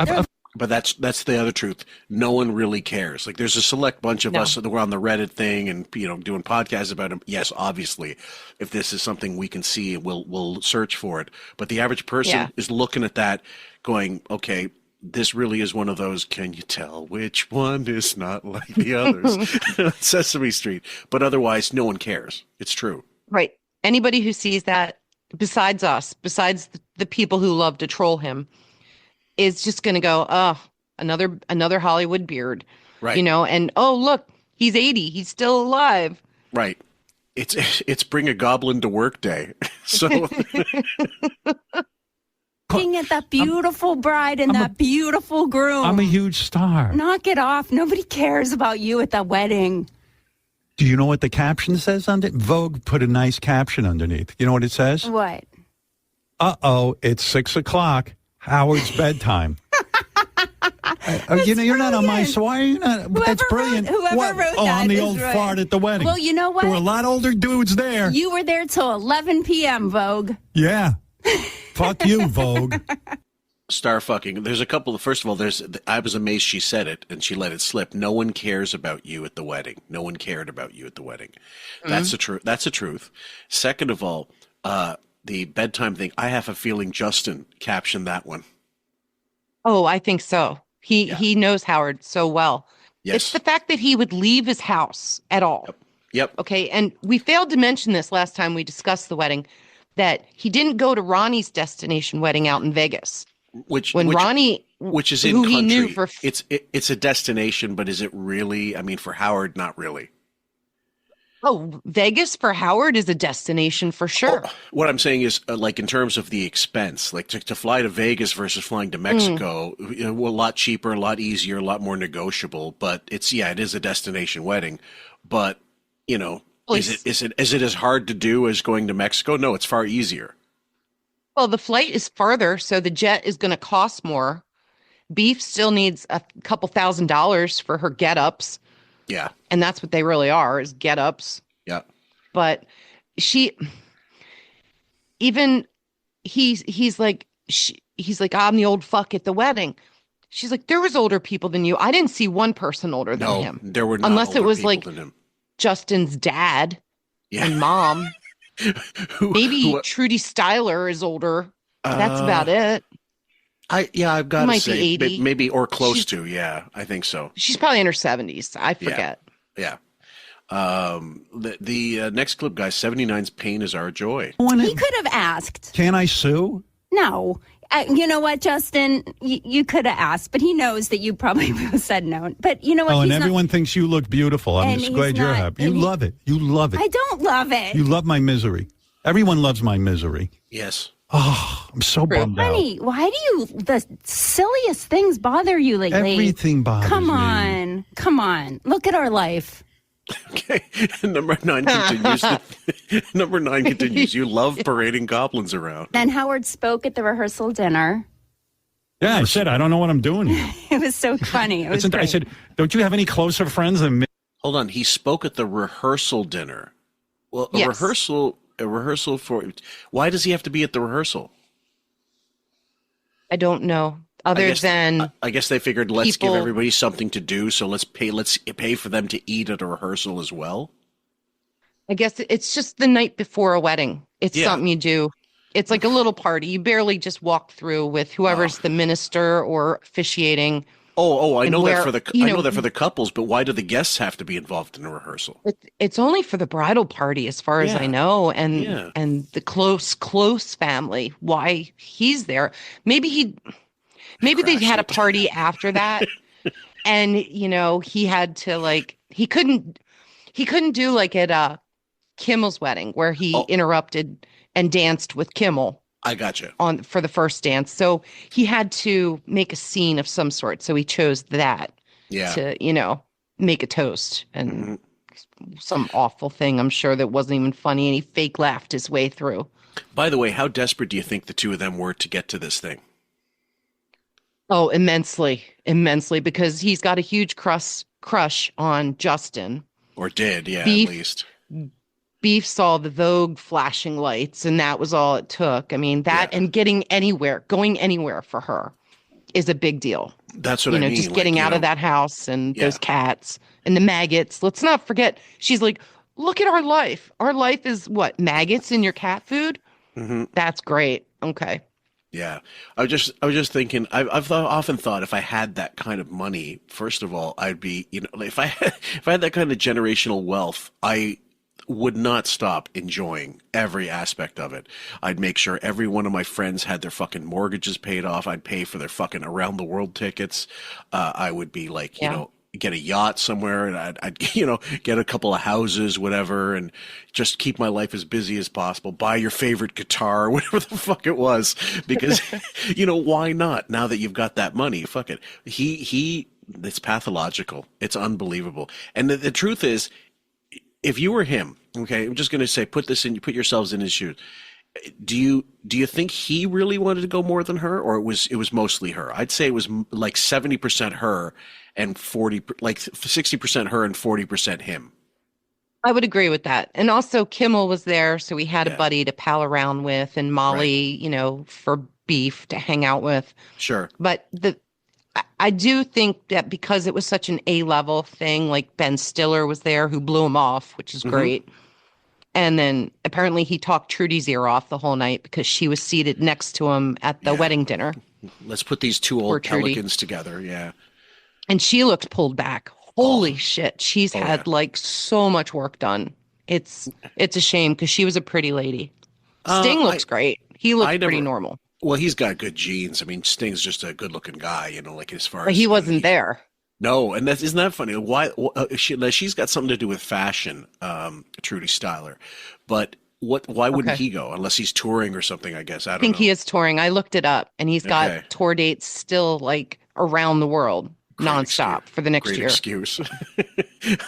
But that's the other truth. No one really cares. Like there's a select bunch of us that were on the Reddit thing and doing podcasts about him. Yes, obviously, if this is something we can see, we'll search for it. But the average person is looking at that, going, okay, this really is one of those. Can you tell which one is not like the others? Sesame Street. But otherwise, no one cares. It's true. Right. Anybody who sees that, besides us, besides the people who love to troll him, is just going to go, oh, another Hollywood beard. Right. And oh, look, he's 80. He's still alive. Right. It's bring a goblin to work day. So looking at that beautiful bride and that beautiful groom. I'm a huge star. Knock it off. Nobody cares about you at that wedding. Do you know what the caption says under it? Vogue put a nice caption underneath. You know what it says? What? Uh-oh, it's 6:00. Howard's bedtime. You're not on my, so why are you not? That's brilliant. Whoever wrote that. I'm the old fart at the wedding. Well, you know what? There were a lot older dudes there. You were there till 11 p.m., Vogue. Yeah. Fuck you, Vogue. Star fucking. There's a couple of, first of all, I was amazed she said it and she let it slip. No one cares about you at the wedding. No one cared about you at the wedding. That's the truth. That's the truth. Second of all, the bedtime thing, I have a feeling Justin captioned that one. Oh, I think so. He knows Howard so well. Yes. It's the fact that he would leave his house at all. Yep. Okay. And we failed to mention this last time we discussed the wedding, that he didn't go to Ronnie's destination wedding out in Vegas. Which Ronnie, which is in who country, he knew for it's a destination, but is it really? I mean, for Howard, not really. Oh, Vegas for Howard is a destination for sure. Oh, what I'm saying is, like in terms of the expense, like to fly to Vegas versus flying to Mexico, a lot cheaper, a lot easier, a lot more negotiable. But it is a destination wedding. But is it as hard to do as going to Mexico? No, it's far easier. Well, the flight is farther, so the jet is going to cost more. Beef still needs a couple $1,000s for her get-ups. Yeah. And that's what they really are, is get-ups. Yeah. But he's like, I'm the old fuck at the wedding. She's like, there was older people than you. I didn't see one person older than him. There were not unless older it was people like than him. Justin's dad and mom. Maybe Trudy Styler is older. That's about it. I've got to say, 80. maybe or close to. Yeah, I think so. She's probably in her 70s. I forget. Yeah. The next clip, guys. 79's pain is our joy. He could have asked. Can I sue? No. You know what, Justin? You could have asked, but he knows that you probably said no. But you know what? Oh, and everyone thinks you look beautiful. I'm just glad you're happy. You love it. You love it. I don't love it. You love my misery. Everyone loves my misery. Yes. Oh, I'm so bummed out. Honey, why do the silliest things bother you lately? Everything bothers me. Come on. Look at our life. Okay. Number 9 continues. You love parading goblins around. Then Howard spoke at the rehearsal dinner. Yeah, I said, I don't know what I'm doing here. It was so funny. It was I said, don't you have any closer friends than me? Hold on. He spoke at the rehearsal dinner. Well, a Yes. rehearsal for, why does he have to be at the rehearsal? I don't know. Other than I guess they figured let's people- give everybody something to do, so let's pay for them to eat at a rehearsal as well. I guess it's just the night before a wedding. It's Yeah. something you do. It's like a little party. You barely just walk through with whoever's the minister or officiating. I And know where, that you I know- know that for the couples, but why do the guests have to be involved in a rehearsal? It's only for the bridal party, as far as Yeah. I know, and Yeah. and the close family. Why he's there? Maybe they had a party after that, and he had to he couldn't do like at Kimmel's wedding where he interrupted and danced with Kimmel I gotcha. for the first dance. So he had to make a scene of some sort. So he chose that Yeah. to, make a toast and some awful thing, I'm sure, that wasn't even funny. And he fake laughed his way through. By the way, how desperate do you think the two of them were to get to this thing? Oh, immensely, because he's got a huge crush on Justin. Or did, yeah, Beef. at least. Beef saw the Vogue flashing lights, and that was all it took. I mean, and going anywhere for her is a big deal. That's what I mean. Just getting out of that house and those cats and the maggots. Let's not forget, she's like, look at our life. Our life is what? Maggots in your cat food? Mm-hmm. That's great. Okay. Yeah, I was just thinking. I've often thought if I had that kind of money, first of all, I'd be if I had that kind of generational wealth, I would not stop enjoying every aspect of it. I'd make sure every one of my friends had their fucking mortgages paid off. I'd pay for their fucking around the world tickets. I would be like, get a yacht somewhere, and I'd get a couple of houses, whatever, and just keep my life as busy as possible. Buy your favorite guitar, whatever the fuck it was, because why not? Now that you've got that money, fuck it. It's pathological. It's unbelievable. And the truth is, if you were him, okay, I'm just going to say, put yourselves in his shoes. Do you think he really wanted to go more than her, or it was mostly her? I'd say it was like 70% her and 60% her and 40% him. I would agree with that. And also Kimmel was there, so we had a buddy to pal around with, and Molly, for Beef to hang out with. Sure. But I do think that because it was such an A-level thing, like Ben Stiller was there who blew him off, which is great. And then apparently he talked Trudy's ear off the whole night because she was seated next to him at the wedding dinner. Let's put these two old pelicans together. Yeah. And she looked pulled back. Holy shit. She's had so much work done. It's a shame because she was a pretty lady. Sting looks great. He looks pretty normal. Well, he's got good genes. I mean, Sting's just a good-looking guy, as far as... But he wasn't there. No, and isn't that funny? Why she's got something to do with fashion, Trudy Styler. But why wouldn't he go unless he's touring or something? I guess I think he is touring. I looked it up, and he's got tour dates still around the world, nonstop for the next year. Excuse.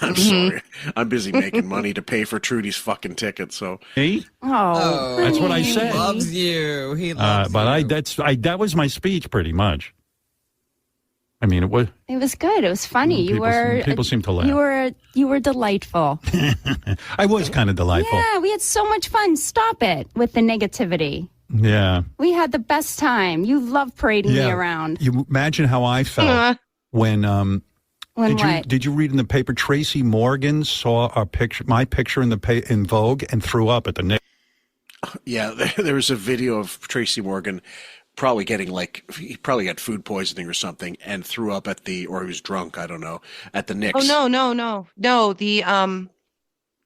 I'm sorry. I'm busy making money to pay for Trudy's fucking ticket. So Hey, that's what I said. He loves you. He loves you. That was my speech pretty much. I mean, it was good. It was funny. People seem to laugh. You were delightful. I was kind of delightful. Yeah, we had so much fun. Stop it with the negativity. Yeah. We had the best time. You love parading me around. You imagine how I felt when did you read in the paper Tracy Morgan saw my picture in Vogue and threw up at the Knicks? Yeah, there was a video of Tracy Morgan probably getting he probably got food poisoning or something and threw up or he was drunk, I don't know, at the Knicks. Oh no.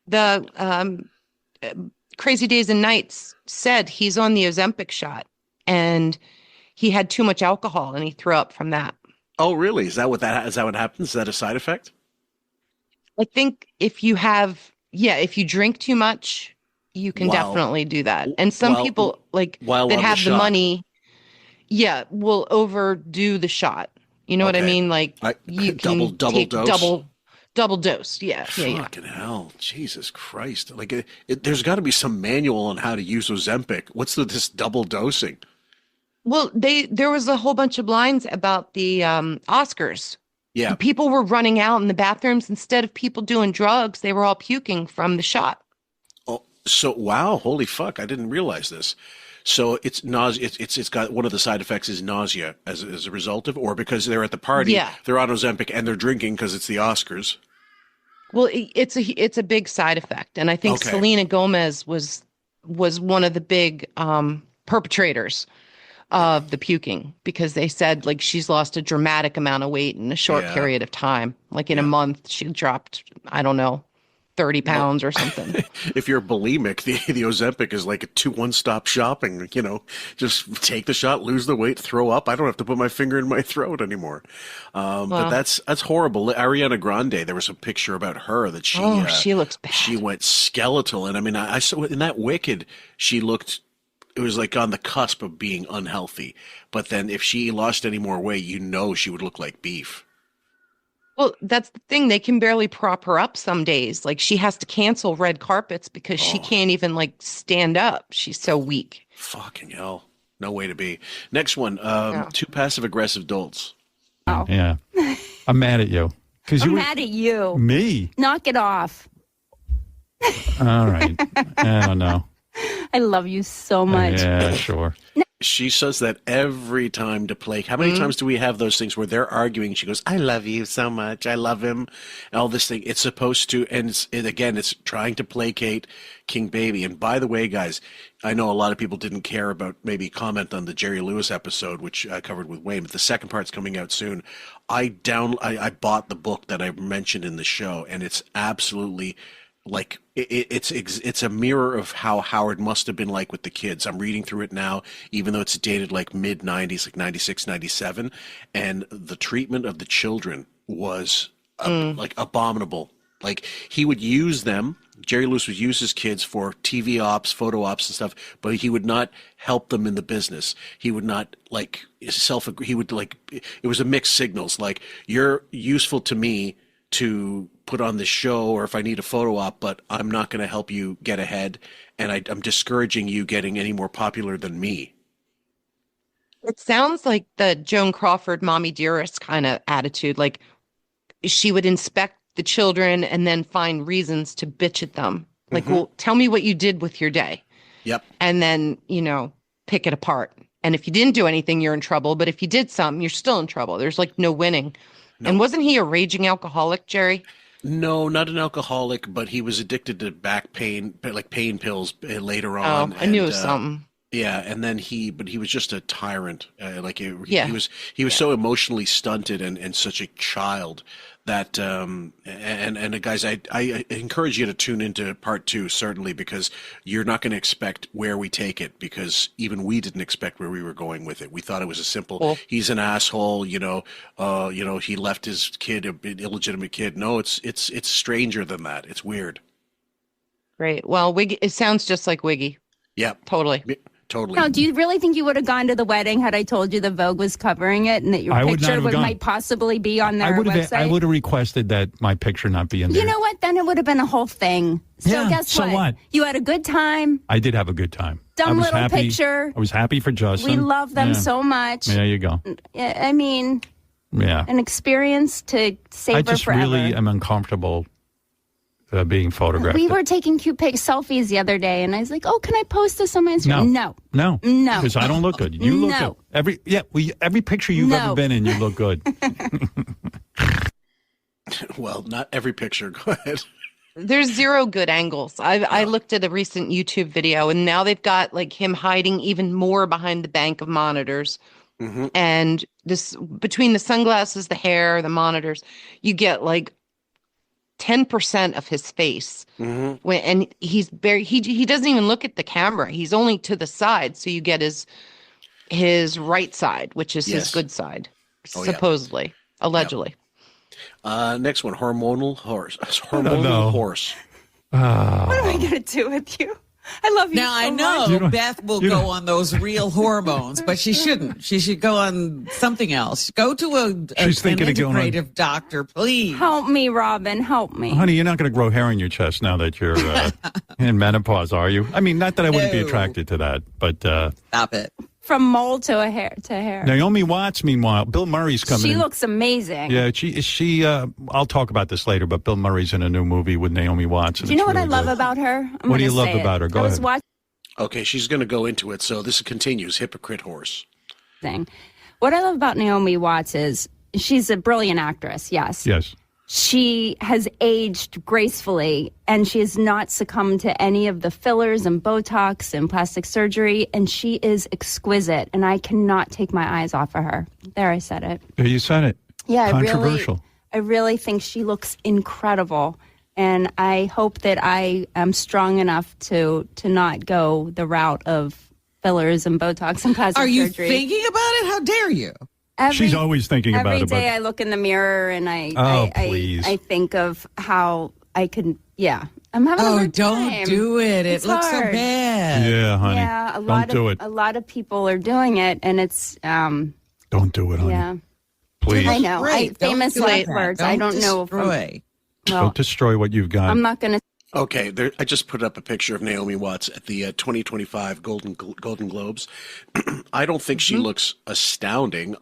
The Crazy Days and Nights said he's on the Ozempic shot and he had too much alcohol and he threw up from that. Oh really? Is that what happens? Is that a side effect? I think if you drink too much, you can definitely do that. And some people that have the money will overdo the shot. You know what I mean? You can take double dose. Yeah. Fucking hell. Jesus Christ. There's got to be some manual on how to use Ozempic. What's this double dosing? Well, there was a whole bunch of lines about the Oscars. Yeah. People were running out in the bathrooms. Instead of people doing drugs, they were all puking from the shot. Oh, so wow, holy fuck! I didn't realize this. So it's nausea. It's got one of the side effects is nausea as a result of, or because they're at the party, they're on Ozempic and they're drinking because it's the Oscars. Well, it's a big side effect, and I think Selena Gomez was one of the big perpetrators of the puking, because they said like she's lost a dramatic amount of weight in a short period of time. Like in a month, she dropped, I don't know, 30 pounds or something. If you're bulimic, the Ozempic is like a one-stop shopping, just take the shot, lose the weight, throw up. I don't have to put my finger in my throat anymore. But that's horrible. Ariana Grande, there was a picture about her that she looks bad. She went skeletal. And I mean, I saw in that Wicked, it was like on the cusp of being unhealthy. But then if she lost any more weight, she would look like beef. Well, that's the thing. They can barely prop her up some days. Like she has to cancel red carpets because she can't even like stand up. She's so weak. Fucking hell. No way to be. Next one. Two passive aggressive adults. Oh. Yeah. I'm mad at you. I'm mad at you. Me? Knock it off. All right. I don't know. I love you so much. Yeah, sure. She says that every time to play. How many times do we have those things where they're arguing? She goes, I love you so much. I love him. All this thing. It's supposed to, and it's trying to placate King Baby. And by the way, guys, I know a lot of people didn't care about maybe comment on the Jerry Lewis episode, which I covered with Wayne, but the second part's coming out soon. I bought the book that I mentioned in the show, and it's absolutely like it's a mirror of how Howard must have been like with the kids. I'm reading through it now, even though it's dated like mid 90s, like 96, 97. And the treatment of the children was like abominable. Like he would use them. Jerry Lewis would use his kids for TV ops, photo ops and stuff, but he would not help them in the business. He would not he would it was a mixed signals. Like you're useful to me to put on this show, or if I need a photo op, but I'm not going to help you get ahead, and I'm discouraging you getting any more popular than me. It sounds like the Joan Crawford, Mommy Dearest kind of attitude. Like she would inspect the children and then find reasons to bitch at them. Like, well, tell me what you did with your day. Yep. And then, pick it apart. And if you didn't do anything, you're in trouble. But if you did something, you're still in trouble. There's like no winning. No. And wasn't he a raging alcoholic, Jerry? No, not an alcoholic, but he was addicted to back pain, like pain pills later on. Oh, I knew it was something. Yeah, and then he was just a tyrant. He was so emotionally stunted and such a child that and guys, I encourage you to tune into part 2 certainly, because you're not going to expect where we take it, because even we didn't expect where we were going with it. We thought it was a simple he's an asshole, he left his kid, an illegitimate kid. No, it's stranger than that. It's weird. Great. Well, Wiggy, it sounds just like Wiggy. Yeah. Totally. Totally. Now, do you really think you would have gone to the wedding had I told you the Vogue was covering it and that your picture might possibly be on their website? I would have requested that my picture not be in there. You know what? Then it would have been a whole thing. So guess what? So what? You had a good time. I did have a good time. Dumb little picture. I was happy for Justin. We love them so much. There you go. I mean, an experience to savor forever. I just really am uncomfortable being photographed. We were taking cute selfies the other day, and I was like, "Oh, can I post this on my Instagram?" No, because I don't look good. You look good. Every picture you've ever been in, you look good. Well, not every picture. Go ahead. There's zero good angles. I looked at a recent YouTube video, and now they've got like him hiding even more behind the bank of monitors. And this between the sunglasses, the hair, the monitors, you get like 10% of his face. And he's he doesn't even look at the camera. He's only to the side, so you get his right side, which is his good side, supposedly, allegedly. Next one, hormonal horse. What am I gonna do with you? I love you. Now, so I know much. Beth will go on those real hormones, but she shouldn't. She should go on something else. Go to an integrative doctor, please. Help me, Robin. Help me. Honey, you're not going to grow hair on your chest now that you're in menopause, are you? I mean, not that I wouldn't be attracted to that, but... Stop it. from mole to hair. Naomi Watts, meanwhile, Bill Murray's coming She in. looks amazing. Yeah, she. I'll talk about this later, but Bill Murray's in a new movie with Naomi Watts. Do you know what I love about her? What do you love about her? Go ahead. Okay, she's going to go into it, so this continues. Hypocrite horse. What I love about Naomi Watts is she's a brilliant actress, yes. Yes. She has aged gracefully, and she has not succumbed to any of the fillers and Botox and plastic surgery, and she is exquisite, and I cannot take my eyes off of her. There, I said it. You said it. Yeah, controversial. I really think she looks incredible, and I hope that I am strong enough to not go the route of fillers and Botox and plastic surgery. Are you thinking about it? How dare you? She's always thinking about it. Every day I look in the mirror and I think of how I can, I'm having a hard time. Don't do it. It's it looks hard. so bad. Yeah, honey. Yeah, a lot of people are doing it, and it's don't do it, honey. Yeah. Please. I know. Famous last words. I don't know. Don't destroy what you've got. I'm not going to. Okay, I just put up a picture of Naomi Watts at the 2025 Golden Globes. I don't think she looks astounding.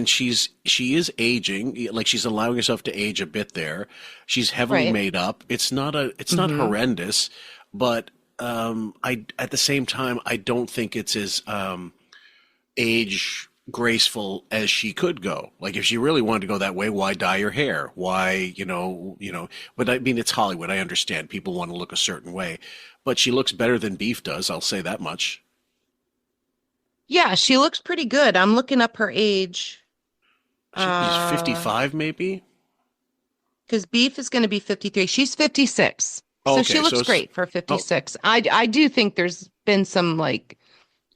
She is aging, like she's allowing herself to age a bit there. She's heavily made up. It's not horrendous, but at the same time I don't think it's as age graceful as she could go. Like if she really wanted to go that way, why dye your hair? Why, but I mean, it's Hollywood. I understand people want to look a certain way, but she looks better than Beef does. I'll say that much. Yeah, she looks pretty good. I'm looking up her age. She's 55 maybe? Because Beef is going to be 53. She's 56. Oh, so okay. she looks great for 56. I do think there's been some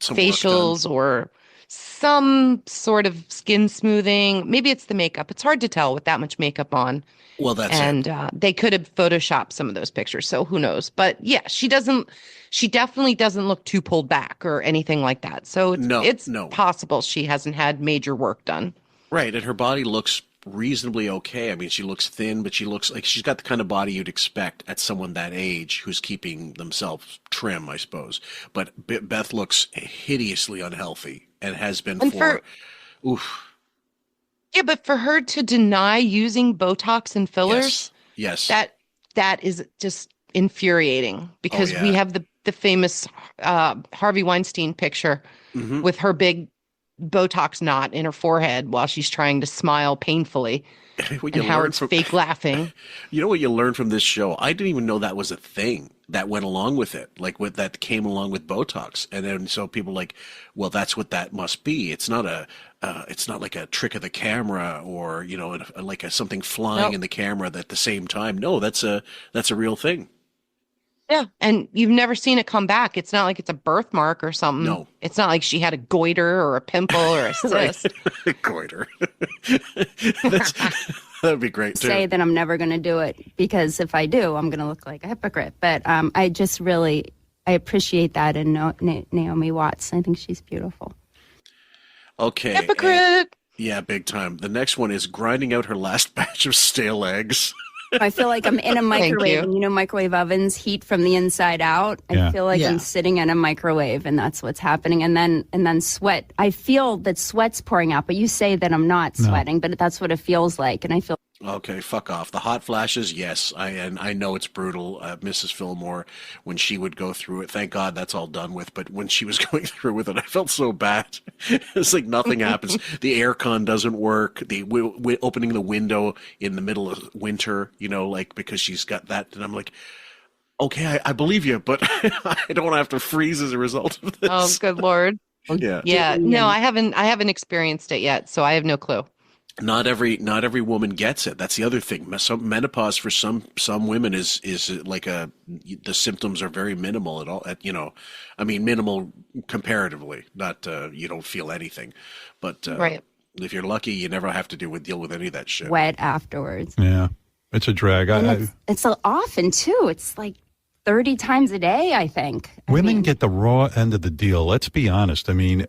facials or some sort of skin smoothing. Maybe it's the makeup. It's hard to tell with that much makeup on. Well, that's they could have photoshopped some of those pictures, so who knows? But yeah, she definitely doesn't look too pulled back or anything like that. So it's possible she hasn't had major work done. Right, and her body looks reasonably okay. I mean, she looks thin, but she looks like she's got the kind of body you'd expect at someone that age who's keeping themselves trim, I suppose. But Beth looks hideously unhealthy and has been oof. Yeah, but for her to deny using Botox and fillers, yes. that is just infuriating because we have the famous Harvey Weinstein picture with her big Botox knot in her forehead while she's trying to smile painfully. And Howard's fake laughing. You know what you learn from this show? I didn't even know that was a thing that went along with it, that came along with Botox. And then so people like, well, that's what that must be. It's not like a trick of the camera or, something flying in the camera at the same time. No, that's a real thing. Yeah, and you've never seen it come back. It's not like it's a birthmark or something. No. It's not like she had a goiter or a pimple or a cyst. Goiter. That'd be great, too. Say that I'm never going to do it because if I do, I'm going to look like a hypocrite. But I just really, I appreciate that in Naomi Watts. I think she's beautiful. Okay. Hypocrite! Yeah, big time. The next one is grinding out her last batch of stale eggs. I feel like I'm in a microwave, and microwave ovens heat from the inside out. I feel like I'm sitting in a microwave, and that's what's happening. And then sweat. I feel that sweat's pouring out, but you say that I'm not sweating, but that's what it feels like, and I feel. Okay, fuck off. The hot flashes, yes. I know it's brutal. Mrs. Fillmore, when she would go through it, thank God that's all done with. But when she was going through with it, I felt so bad. It's like nothing happens. The aircon doesn't work. The opening the window in the middle of winter, because she's got that. And I'm like, okay, I believe you, but I don't want to have to freeze as a result of this. Oh, good Lord. Yeah. Yeah. No, I haven't experienced it yet, so I have no clue. Not every woman gets it. That's the other thing. Some menopause for some women is like the symptoms are very minimal at all. Minimal comparatively. Not you don't feel anything, but right. If you're lucky, you never have to deal with any of that shit. Wet afterwards. Yeah, it's a drag. It's so often too. It's like 30 times a day. I think women get the raw end of the deal. Let's be honest. I mean,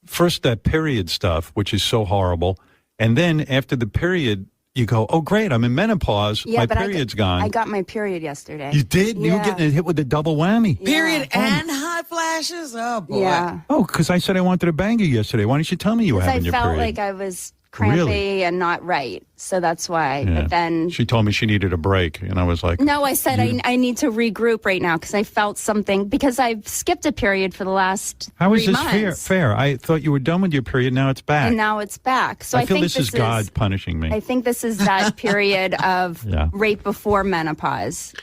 first that period stuff, which is so horrible. And then after the period, you go, oh, great, I'm in menopause. Yeah, my but period's gone. I got my period yesterday. You did? Yeah. You were getting hit with a double whammy. Period and hot flashes? Oh, boy. Yeah. Oh, because I said I wanted to bang you yesterday. Why didn't you tell me you were having your period? I felt like I was crampy and not right. So that's why. Yeah. But then she told me she needed a break, and I was like, no, I said I need to regroup right now because I felt something, because I've skipped a period for the last how is 3 this months. fair? I thought you were done with your period. Now it's back. And now it's back. So I feel think this is God punishing me. I think this is that period of right before menopause.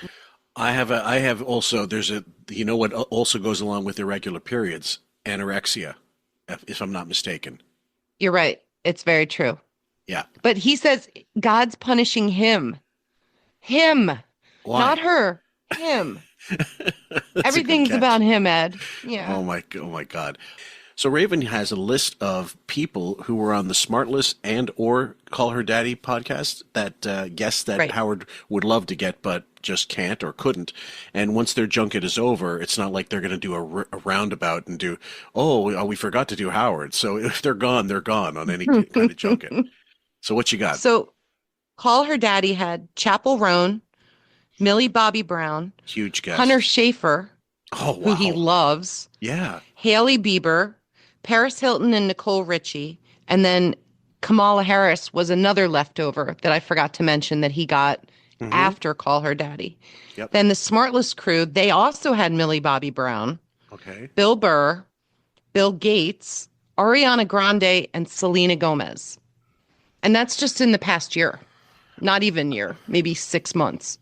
I have also, what also goes along with irregular periods? Anorexia, if I'm not mistaken. You're right. It's very true. Yeah. But he says God's punishing him. Him. Why? Not her. Him. Everything's about him, Ed. Yeah. Oh my God. So Raven has a list of people who were on the Smart List and or Call Her Daddy podcast that guests that Howard would love to get but just can't or couldn't. And once their junket is over, it's not like they're going to do a roundabout and do, we forgot to do Howard. So if they're gone on any kind of junket. So what you got? So Call Her Daddy had Chappell Roan, Millie Bobby Brown, huge guest, Hunter Schafer, who he loves. Yeah. Haley Bieber, Paris Hilton and Nicole Richie, and then Kamala Harris was another leftover that I forgot to mention that he got after Call Her Daddy. Yep. Then the Smartless crew, they also had Millie Bobby Brown, Bill Burr, Bill Gates, Ariana Grande, and Selena Gomez. And that's just in the past year. Not even year, maybe 6 months.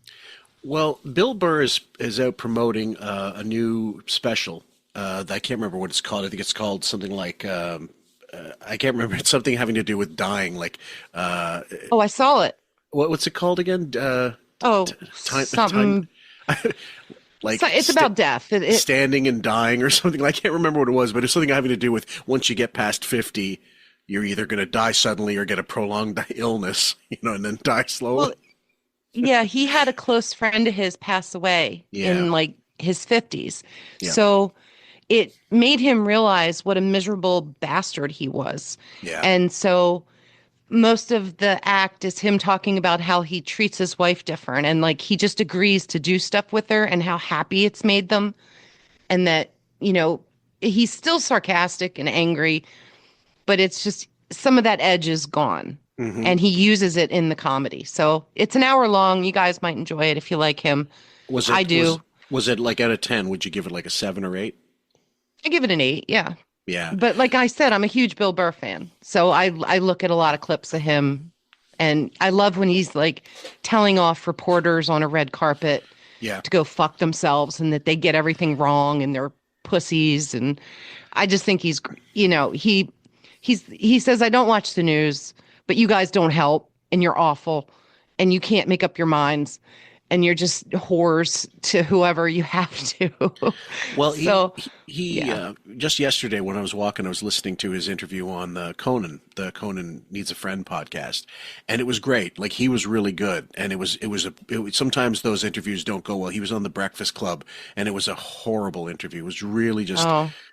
Well, Bill Burr is out promoting a new special. I can't remember what it's called. I think it's called something like I can't remember. It's something having to do with dying. Like I saw it. What's it called again? Something. Like it's about death. Standing and dying or something. I can't remember what it was, but it's something having to do with once you get past 50, you're either going to die suddenly or get a prolonged illness, and then die slowly. Well, yeah, he had a close friend of his pass away in like his 50s. Yeah. So it made him realize what a miserable bastard he was. Yeah. And so most of the act is him talking about how he treats his wife different and like he just agrees to do stuff with her and how happy it's made them. And that, he's still sarcastic and angry, but it's just some of that edge is gone. Mm-hmm. And he uses it in the comedy. So it's an hour long. You guys might enjoy it if you like him. I do. Was it like out of 10? Would you give it like a 7 or 8? I give it an 8. Yeah. Yeah. But like I said, I'm a huge Bill Burr fan. So I look at a lot of clips of him and I love when he's like telling off reporters on a red carpet to go fuck themselves and that they get everything wrong and they're pussies. And I just think he's, he says, I don't watch the news, but you guys don't help and you're awful and you can't make up your minds. And you're just whores to whoever you have to. Well, he just yesterday when I was walking, I was listening to his interview on the Conan Needs a Friend podcast, and it was great. Like he was really good, and it was sometimes those interviews don't go well. He was on the Breakfast Club, and it was a horrible interview. It was really just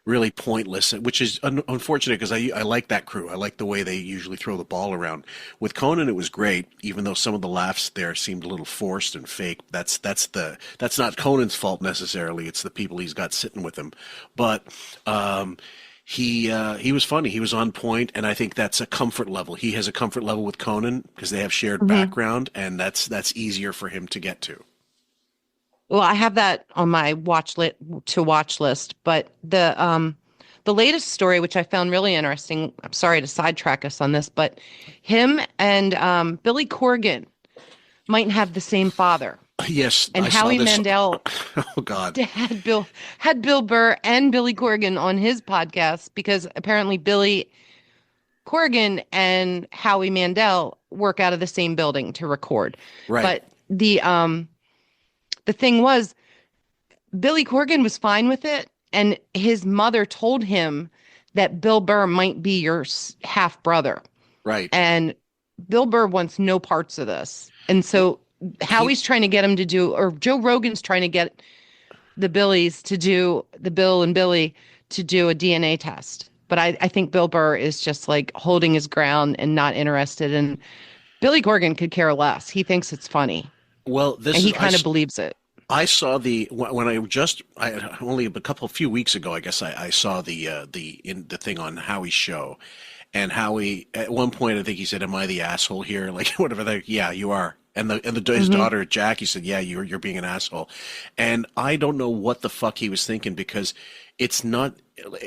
really pointless, which is unfortunate because I like that crew. I like the way they usually throw the ball around. With Conan, it was great, even though some of the laughs there seemed a little forced and fake. That's not Conan's fault necessarily. It's the people he's got sitting with him. But he was funny. He was on point, and I think that's a comfort level. He has a comfort level with Conan because they have shared background, and that's easier for him to get to. Well, I have that on my watch list, but the latest story, which I found really interesting, I'm sorry to sidetrack us on this, but him and Billy Corgan might have the same father. Yes, and Howie Mandel. Oh God, had Bill Burr and Billy Corgan on his podcast because apparently Billy Corgan and Howie Mandel work out of the same building to record. Right. But the thing was, Billy Corgan was fine with it, and his mother told him that Bill Burr might be your half brother. Right. And Bill Burr wants no parts of this, and so. Howie's trying to get him to do, or Joe Rogan's trying to get the Bill and Billy to do a DNA test. But I think Bill Burr is just like holding his ground and not interested. And Billy Corgan could care less. He thinks it's funny. Well, he kind of believes it. I saw only a few weeks ago, I guess I saw the thing on Howie's show, and Howie at one point I think he said, "Am I the asshole here?" Like whatever. Like, yeah, you are. And his daughter Jackie said, "Yeah, you're being an asshole," and I don't know what the fuck he was thinking, because it's not.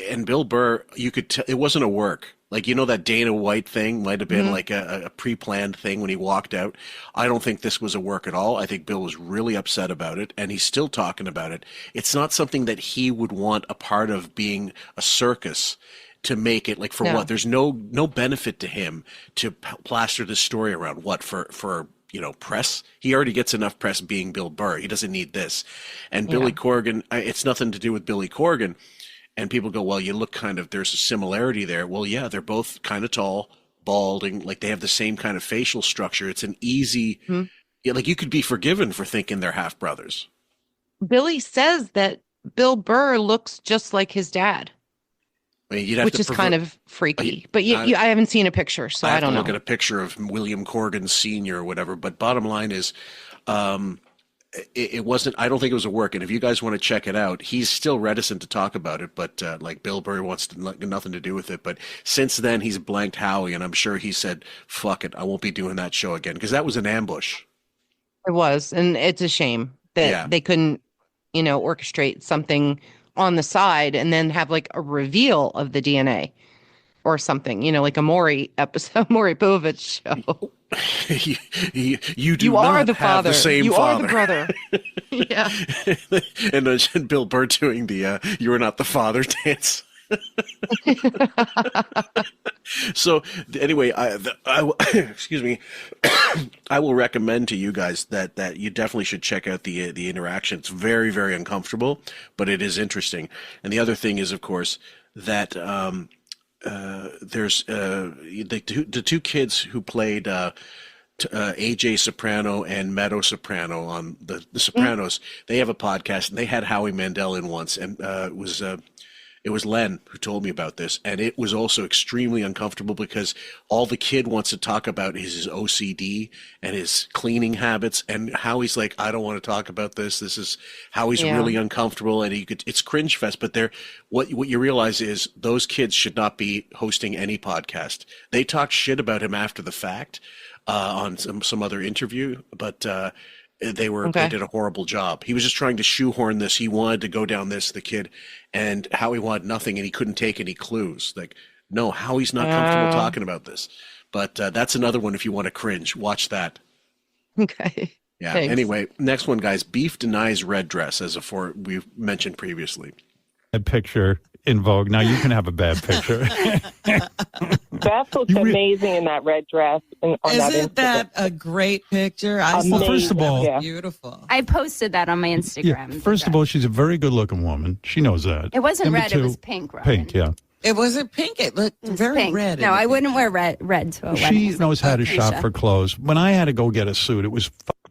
And Bill Burr, you could tell it wasn't a work. Like, that Dana White thing might have been like a pre-planned thing when he walked out. I don't think this was a work at all. I think Bill was really upset about it, and he's still talking about it. It's not something that he would want a part of being a circus to make it, like, for what? There's no benefit to him to plaster this story around. What, for press? He already gets enough press being Bill Burr. He doesn't need this. And Billy Corgan, it's nothing to do with Billy Corgan. And people go, well, you look there's a similarity there. Well, yeah, they're both kind of tall, balding, like they have the same kind of facial structure. It's an easy, like you could be forgiven for thinking they're half brothers. Billy says that Bill Burr looks just like his dad. I mean, which is kind of freaky. But I haven't seen a picture, so I don't know. Look at a picture of William Corgan Sr. or whatever. But bottom line is, it wasn't. I don't think it was a work. And if you guys want to check it out, he's still reticent to talk about it. But like Bill Burr wants nothing to do with it. But since then, he's blanked Howie, and I'm sure he said, "Fuck it, I won't be doing that show again," because that was an ambush. It was, and it's a shame that they couldn't, orchestrate something on the side and then have like a reveal of the DNA or something, like a Maury episode, Maury Povich show. You are the father. The same you father. Are the brother. Yeah. and Bill Burr doing the "You are not the father" dance. So anyway, I excuse me. I will recommend to you guys that you definitely should check out the interaction. It's very, very uncomfortable, but it is interesting. And the other thing is, of course, that there's the two kids who played AJ Soprano and Meadow Soprano on the Sopranos. They have a podcast, and they had Howie Mandel in once, and it was Len who told me about this, and it was also extremely uncomfortable because all the kid wants to talk about is his OCD and his cleaning habits, and Howie's like, I don't want to talk about this. This is Howie's really uncomfortable, and it's cringe fest. But what you realize is those kids should not be hosting any podcast. They talked shit about him after the fact on some other interview, but they did a horrible job. He was just trying to shoehorn this. He wanted to go down the kid, and Howie wanted nothing, and he couldn't take any clues. Like, no, Howie's not comfortable talking about this. But that's another one if you want to cringe. Watch that. Okay. Yeah. Thanks. Anyway, next one, guys. Beef denies red dress, we've mentioned previously. A picture in Vogue. Now you can have a bad picture. Beth looks amazing in that red dress. Isn't that a great picture? Well, first of all, beautiful. I posted that on my Instagram. Yeah, first of all, she's a very good-looking woman. She knows that. It wasn't Number red; two, it was pink. Robin. Pink, yeah. It wasn't pink. It looked very pink. red. No, I wouldn't wear red to a wedding. She knows how to shop for clothes. When I had to go get a suit, it was.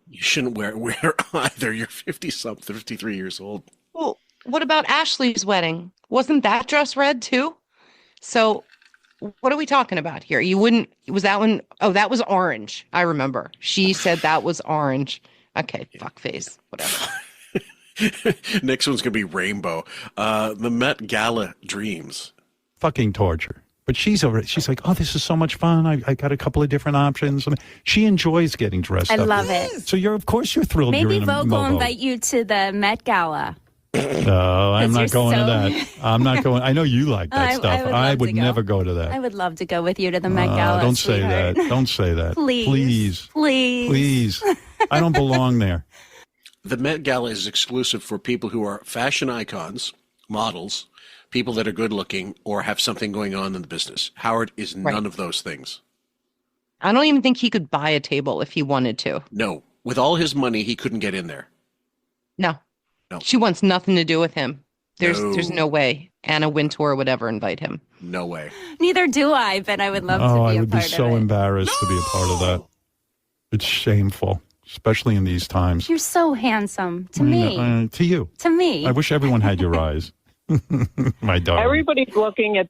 You shouldn't wear either. You're 50-something, 53 years old. Well, what about Ashley's wedding? Wasn't that dress red too? So what are we talking about here? Was that one? Oh, that was orange. I remember. She said that was orange. Okay, fuck face, whatever. Next one's going to be rainbow. The Met Gala dreams. Fucking torture. But she's like, oh, this is so much fun. I got a couple of different options. I mean, she enjoys getting dressed up. I love it. So of course you're thrilled. Maybe you're in Vogue will invite you to the Met Gala. No, I'm not going to that. I'm not going. I know you like that stuff. I would never go to that. I would love to go with you to the Met Gala. Don't say that. Don't say that. Please. I don't belong there. The Met Gala is exclusive for people who are fashion icons, models, people that are good looking, or have something going on in the business. Howard is none of those things. I don't even think he could buy a table if he wanted to. No. With all his money, he couldn't get in there. No. She wants nothing to do with him. There's no way Anna Wintour would ever invite him. No way. Neither do I, but I would love to be a part of it. I would be so embarrassed to be a part of that. It's shameful, especially in these times. You're so handsome to me. To you. To me. I wish everyone had your eyes. My dog. Everybody's looking at.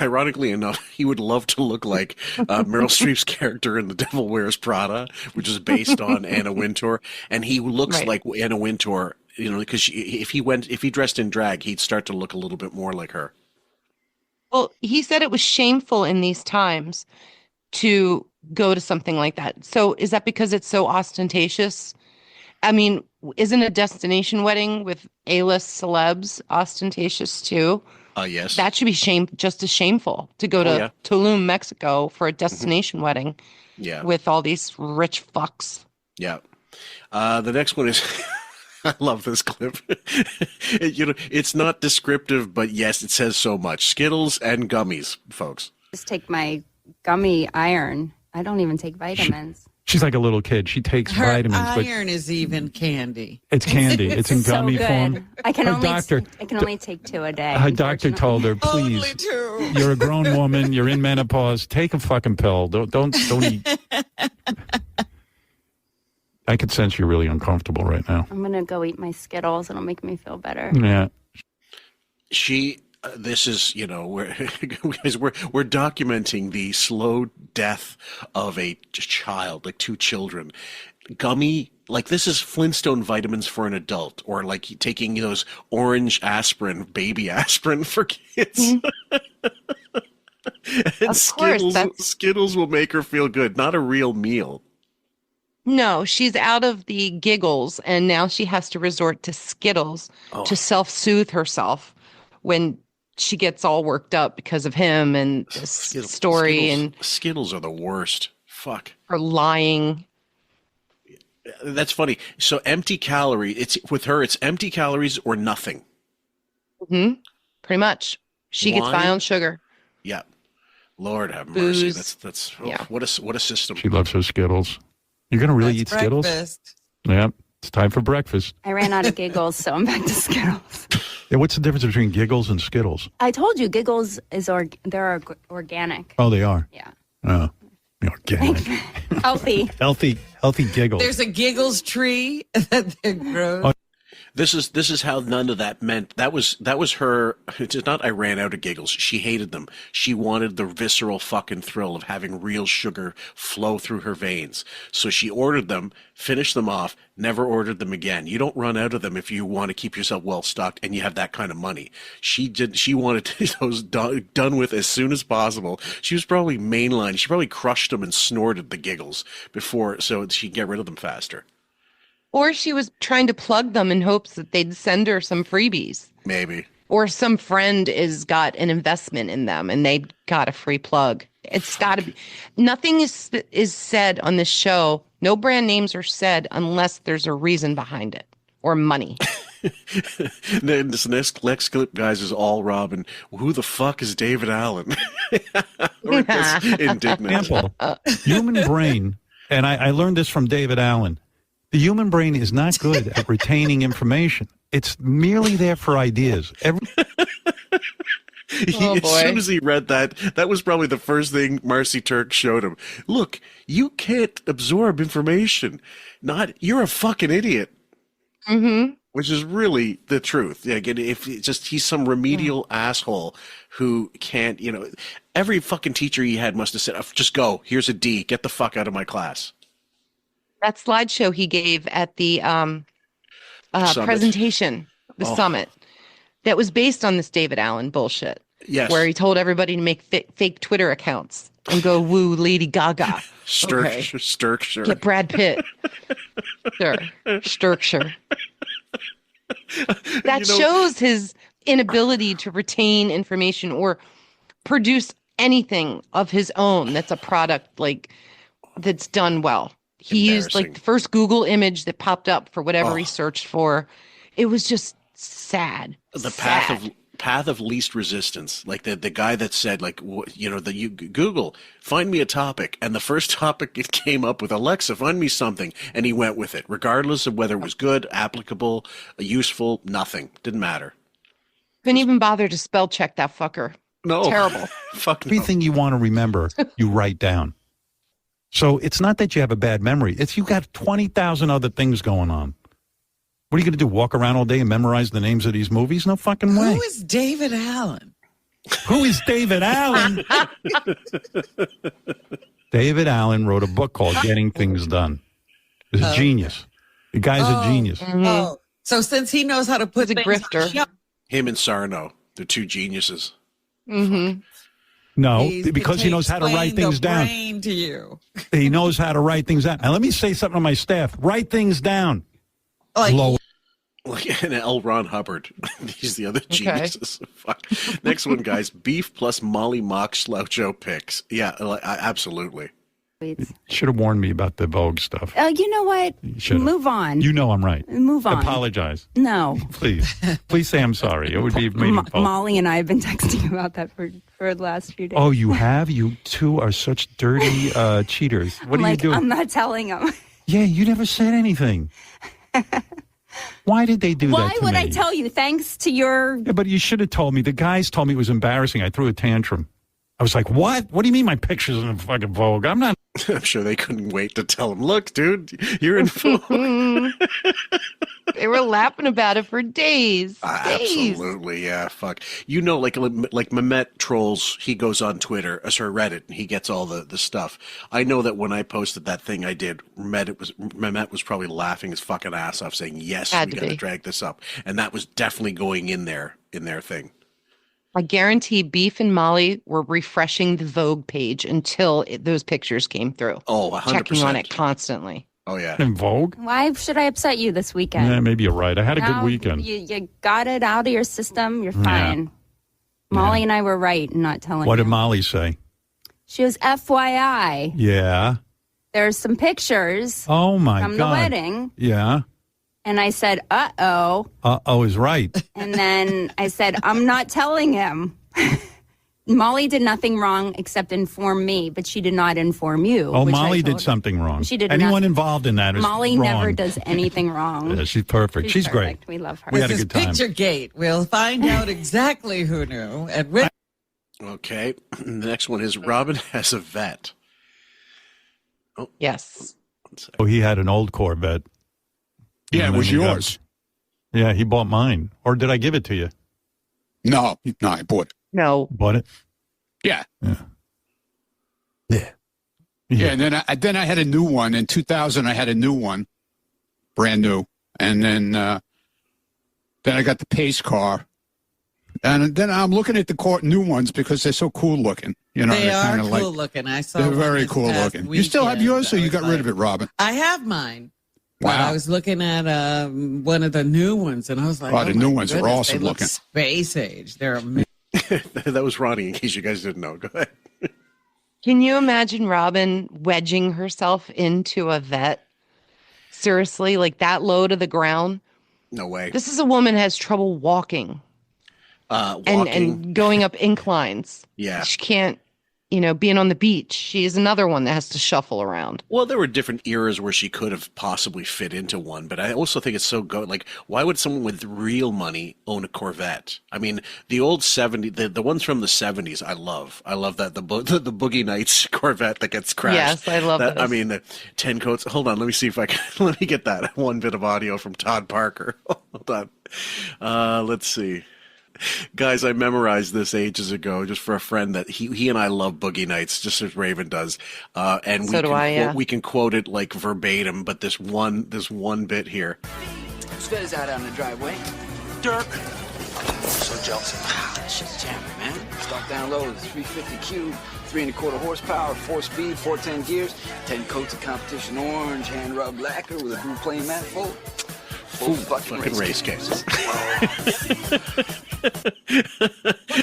Ironically enough, he would love to look like Meryl Streep's character in The Devil Wears Prada, which is based on Anna Wintour, and he looks like Anna Wintour. You know, because if he dressed in drag, he'd start to look a little bit more like her. Well, he said it was shameful in these times to go to something like that. So is that because it's so ostentatious? I mean, isn't a destination wedding with A-list celebs ostentatious too? Yes. That should be just as shameful to go to Tulum, Mexico for a destination wedding. Yeah. With all these rich fucks. Yeah. The next one is, I love this clip. It's not descriptive, but yes, it says so much. Skittles and gummies, folks. Just take my gummy iron. I don't even take vitamins. She's like a little kid. She takes Her vitamins. iron is even candy. It's candy. It's in gummy form. I can only take 2 a day. Her doctor told her, please, Only 2. You're a grown woman. You're in menopause. Take a fucking pill. Don't eat. I could sense you're really uncomfortable right now. I'm going to go eat my Skittles. It'll make me feel better. Yeah. This is, we're documenting the slow death of a child, like 2 children. Gummy, like this is Flintstone vitamins for an adult, or like taking those orange aspirin, baby aspirin for kids. And Skittles will make her feel good, not a real meal. No, she's out of the giggles, and now she has to resort to Skittles to self-soothe herself when she gets all worked up because of him and this story. Skittles are the worst. Fuck. Her lying. That's funny. So empty calories. It's with her. It's empty calories or nothing. Mm-hmm. Pretty much. She gets by on sugar. Yeah. Lord have mercy. Booze. That's what a system. She loves her Skittles. You're gonna really eat Skittles? Breakfast. Yeah. It's time for breakfast. I ran out of giggles, so I'm back to Skittles. Yeah, what's the difference between giggles and Skittles? I told you, giggles is they're organic. Oh, they are? Yeah. Oh, organic. Healthy. Healthy giggles. There's a giggles tree that grows. Oh. This is how none of that meant. That was her. It's not I ran out of giggles. She hated them. She wanted the visceral fucking thrill of having real sugar flow through her veins. So she ordered them, finished them off, never ordered them again. You don't run out of them if you want to keep yourself well stocked and you have that kind of money. She wanted those done with as soon as possible. She was probably mainline. She probably crushed them and snorted the giggles before so she'd get rid of them faster. Or she was trying to plug them in hopes that they'd send her some freebies. Maybe. Or some friend has got an investment in them and they got a free plug. It's got to be. Nothing is said on this show. No brand names are said unless there's a reason behind it or money. Then this next clip, guys, is all Robin. Who the fuck is David Allen? Or just indignant. Example, human brain, and I learned this from David Allen. The human brain is not good at retaining information. It's merely there for ideas. As soon as he read that was probably the first thing Marcy Turk showed him. Look, you can't absorb information. You're a fucking idiot. Mm-hmm. Which is really the truth. Again, if he's some remedial asshole who can't, every fucking teacher he had must have said, just go. Here's a D. Get the fuck out of my class. That slideshow he gave at the presentation, the summit, that was based on this David Allen bullshit. Yes. Where he told everybody to make fake Twitter accounts and go woo Lady Gaga. Sturkshire. Get Brad Pitt. Sure. Sturkshire. That shows his inability to retain information or produce anything of his own that's a product that's done well. He used the first Google image that popped up for whatever he searched for. It was just sad. The path of least resistance. Like the guy that said, you Google, find me a topic. And the first topic it came up with, Alexa, find me something. And he went with it, regardless of whether it was good, applicable, useful, nothing. Didn't matter. Couldn't even bother to spell check that fucker. No. Terrible. Fuck no. Everything you want to remember, you write down. So it's not that you have a bad memory. It's you got 20,000 other things going on. What are you going to do? Walk around all day and memorize the names of these movies? No fucking way. Who is David Allen? Who is David Allen? David Allen wrote a book called Getting Things Done. He's a genius. The guy's a genius. Oh, so since he knows how to put a grifter. Him and Sarno, they're two geniuses. Mm-hmm. No, because he knows how to write things down. To you. He knows how to write things down. And let me say something to my staff. Write things down. Like and L. Ron Hubbard. He's the other geniuses. Fuck. Next one, guys. Beef plus Molly Mock Sloucho picks. Yeah, absolutely. Should have warned me about the Vogue stuff. You know what? Move on. You know I'm right. Move on. Apologize. No. Please say I'm sorry. It would be meaningful. Molly and I have been texting about that for the last few days. Oh, you have? You two are such dirty cheaters. What are you doing? I'm not telling them. Yeah, you never said anything. Why did they do that to me? Why would I tell you? Thanks to your... Yeah, but you should have told me. The guys told me it was embarrassing. I threw a tantrum. I was like, what? What do you mean my picture's in fucking Vogue? I'm not... I'm sure they couldn't wait to tell him, look, dude, you're in Vogue. They were laughing about it for days. Absolutely, yeah, fuck. You know, like Mehmet trolls, he goes on Twitter, Reddit, and he gets all the stuff. I know that when I posted that thing I did, Mehmet was probably laughing his fucking ass off saying, yes, we got to drag this up. And that was definitely going in their thing. I guarantee Beef and Molly were refreshing the Vogue page until those pictures came through. Oh, 100%. Checking on it constantly. Oh, yeah. In Vogue? Why should I upset you this weekend? Yeah, maybe you're right. I had a good weekend. You got it out of your system. You're fine. Yeah. Molly and I were right in not telling What you. did Molly say? She was FYI. Yeah. There's some pictures from the wedding. Yeah. And I said, uh-oh. Uh-oh is right. And then I said, I'm not telling him. Molly did nothing wrong except inform me, but she did not inform you. Oh, Molly did something wrong. She did Anyone involved in that is Molly wrong. Never does anything wrong. Yeah, she's perfect. She's great. We love her. We had a good time. Picture Gate. We'll find out exactly who knew. Okay. The next one is Robin has a vet. Oh, yes. Oh, he had an old Corvette. Yeah, it was yours. Yeah, he bought mine. Or did I give it to you? No, I bought it. No. Bought it? Yeah. Yeah. And then I had a new one. In 2000, I had a new one, brand new. And then I got the pace car. And then I'm looking at the new ones because they're so cool looking. You know, they are cool looking. I saw they're very cool looking. Weekend. You still have yours, or you got rid of it, Robin? I have mine. Wow. But I was looking at one of the new ones, and I was like, the new ones are awesome they look looking. Space age. They're amazing. That was Ronnie, in case you guys didn't know. Go ahead. Can you imagine Robin wedging herself into a vet? Seriously, like that low to the ground? No way. This is a woman who has trouble walking. And going up inclines. Yeah. She can't, being on the beach. She is another one that has to shuffle around. Well, there were different eras where she could have possibly fit into one, but I also think it's so good. Like, why would someone with real money own a Corvette? I mean, the old 70s, the ones from the 70s, I love. I love that the Boogie Nights Corvette that gets crashed. Yes, I love that. I mean, the 10 coats. Hold on, let me see if I can. Let me get that one bit of audio from Todd Parker. Hold on. Let's see. Guys, I memorized this ages ago just for a friend that he and I love Boogie Nights, just as Raven does. And we can quote it like verbatim, but this one bit here. Sved's out on the driveway. Dirk. So jealous. Wow, that shit's jamming, man. Start down low with 350Q, 3 1/4 horsepower, 4-speed, 410 gears, 10 coats of competition orange, hand rubbed lacquer with a blue plain manifold. Full fucking race case.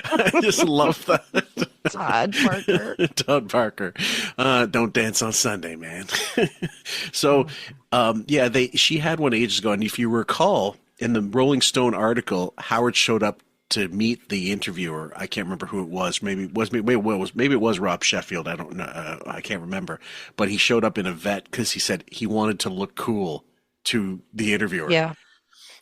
I just love that. Todd Parker. Todd Parker. Don't dance on Sunday, man. So, she had one ages ago, and if you recall, in the Rolling Stone article, Howard showed up to meet the interviewer. I can't remember who it was. Maybe it was Rob Sheffield. I don't know. I can't remember. But he showed up in a vet because he said he wanted to look cool to the interviewer. Yeah.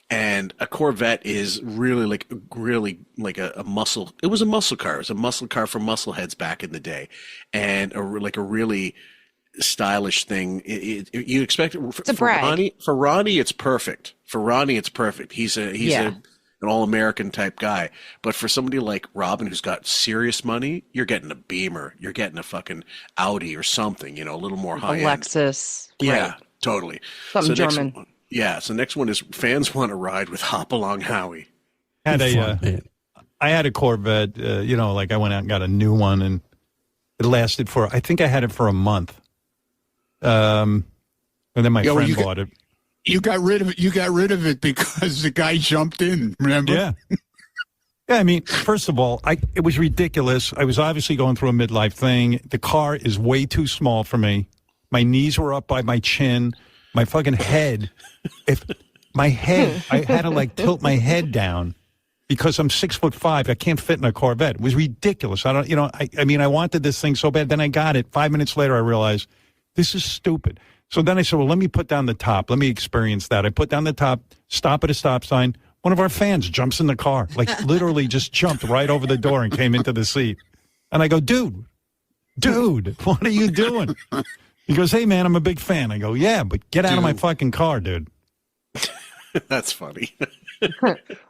And a Corvette is really like a muscle. It was a muscle car. It was a muscle car for muscle heads back in the day, and a really stylish thing. You expect it It's a brag. For Ronnie, it's perfect. He's an all-American type guy. But for somebody like Robin, who's got serious money, you're getting a Beamer, you're getting a fucking Audi or something, a little more high-end. Lexus. Yeah, right. totally. Something German. So next one is fans want to ride with Hop Along Howie. I had a Corvette, like I went out and got a new one, and it lasted I think I had it for a month. And then my friend bought it. You got rid of it because the guy jumped in, remember? Yeah. Yeah, I mean, first of all, it was ridiculous. I was obviously going through a midlife thing. The car is way too small for me. My knees were up by my chin. My fucking head. I had to tilt my head down because I'm 6'5". I can't fit in a Corvette. It was ridiculous. I wanted this thing so bad. Then I got it. 5 minutes later, I realized this is stupid. So then I said, well, let me put down the top. Let me experience that. I put down the top, stop at a stop sign. One of our fans jumps in the car, literally just jumped right over the door and came into the seat. And I go, dude, what are you doing? He goes, hey, man, I'm a big fan. I go, yeah, but get out of my fucking car, dude. That's funny.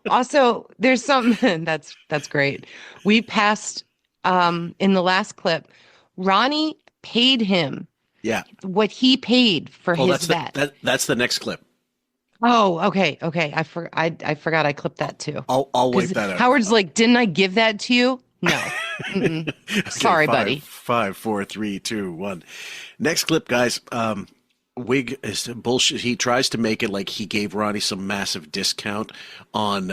Also, there's something that's great. We passed in the last clip, Ronnie paid him. Yeah. What he paid for his vet. That's the next clip. Oh, okay. I forgot I clipped that too. I'll wait that out. Howard's like, didn't I give that to you? No. Okay, sorry, buddy. 5, 4, 3, 2, 1. Next clip, guys. Wig is bullshit. He tries to make it like he gave Ronnie some massive discount on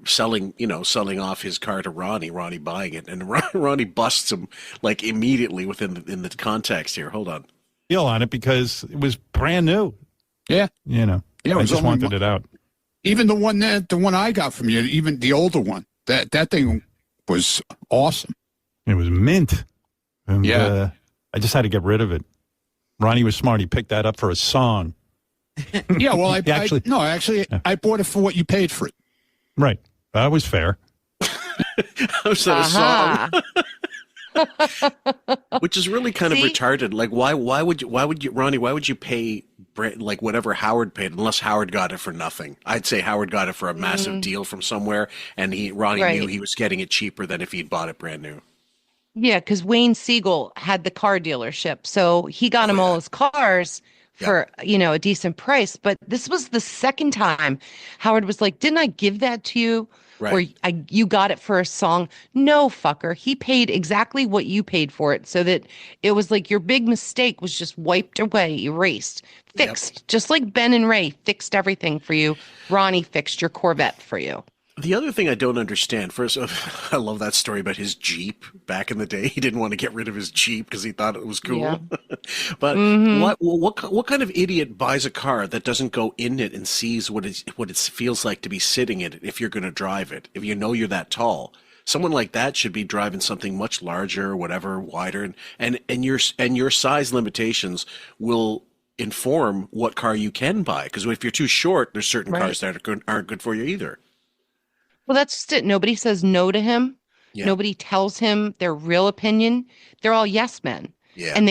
selling off his car to Ronnie buying it, and Ronnie busts him immediately in the context here. Hold on. Deal on it because it was brand new. Yeah. Yeah, I just wanted it out. Even the one I got from you, even the older one, that thing was awesome. It was mint. And, I just had to get rid of it. Ronnie was smart. He picked that up for a song. Yeah, well, I bought it for what you paid for it. Right. That was fair. Was that a song? Which is really kind of retarded. Why would you, Ronnie, why would you pay whatever Howard paid, unless Howard got it for nothing? I'd say Howard got it for a massive deal from somewhere, and Ronnie knew he was getting it cheaper than if he'd bought it brand new. Yeah, because Wayne Siegel had the car dealership, so he got him all his cars for a decent price. But this was the second time Howard was like, "Didn't I give that to you? Right. Or you got it for a song?" No, fucker. He paid exactly what you paid for it, so that it was like your big mistake was just wiped away, erased, fixed. Just like Ben and Ray fixed everything for you. Ronnie fixed your Corvette for you. The other thing I don't understand, first, I love that story about his Jeep back in the day. He didn't want to get rid of his Jeep because he thought it was cool. Yeah. But what kind of idiot buys a car that doesn't go in it and sees what it feels like to be sitting in it if you're going to drive it? If you know you're that tall, someone like that should be driving something much larger, whatever, wider, and your size limitations will inform what car you can buy. Because if you're too short, there's certain cars that aren't good for you either. Well, that's just it. Nobody says no to him. Yeah. Nobody tells him their real opinion. They're all yes men. Yeah. And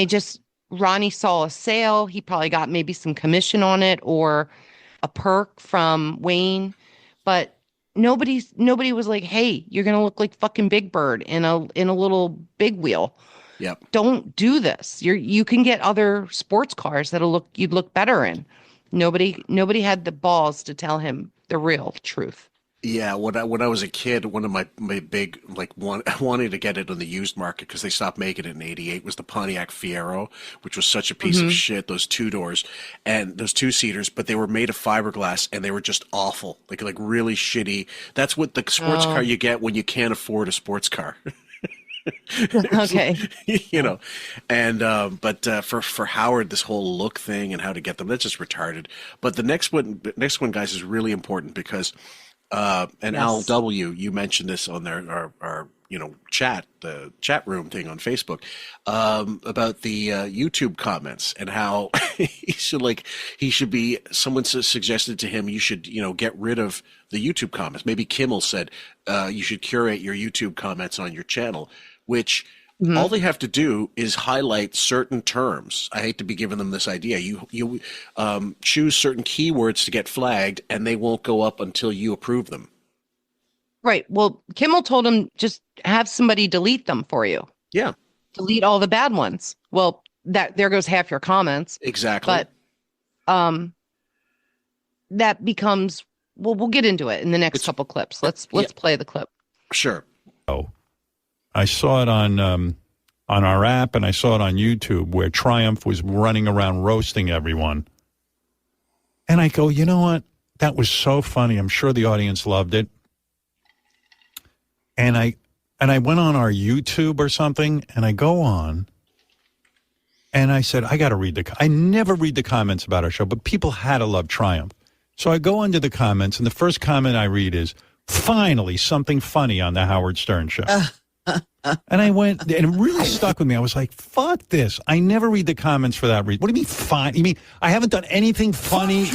Ronnie saw a sale. He probably got maybe some commission on it or a perk from Wayne. But nobody was like, hey, you're going to look like fucking Big Bird in a little big wheel. Yep. Don't do this. You can get other sports cars you'd look better in. Nobody had the balls to tell him the real truth. Yeah, when I was a kid, one of my big I wanted to get it on the used market because they stopped making it in '88 was the Pontiac Fiero, which was such a piece of shit. Those 2-doors and those 2-seaters, but they were made of fiberglass and they were just awful, like really shitty. That's what the sports car you get when you can't afford a sports car. Okay. And but for Howard, this whole look thing and how to get them, that's just retarded. But the next one, guys, is really important because. And Al W, you mentioned this on our chat, the chat room thing on Facebook, about the YouTube comments and how someone suggested to him you should get rid of the YouTube comments. Maybe Kimmel said you should curate your YouTube comments on your channel, which All they have to do is highlight certain terms. I hate to be giving them this idea. You choose certain keywords to get flagged, and they won't go up until you approve them. Right. Well, Kimmel told him just have somebody delete them for you. Yeah. Delete all the bad ones. Well, there goes half your comments. Exactly. But that becomes, well, we'll get into it in the next couple clips. Let's play the clip. Sure. Oh, I saw it on our app, and I saw it on YouTube, where Triumph was running around roasting everyone. And I go, you know what? That was so funny. I'm sure the audience loved it. And I went on our YouTube or something, and I go on, and I said, I got to read I never read the comments about our show, but people had to love Triumph. So I go into the comments, and the first comment I read is, finally, something funny on the Howard Stern show. And I went, and it really stuck with me. I was like, fuck this. I never read the comments for that reason. What do you mean fine? You mean I haven't done anything funny?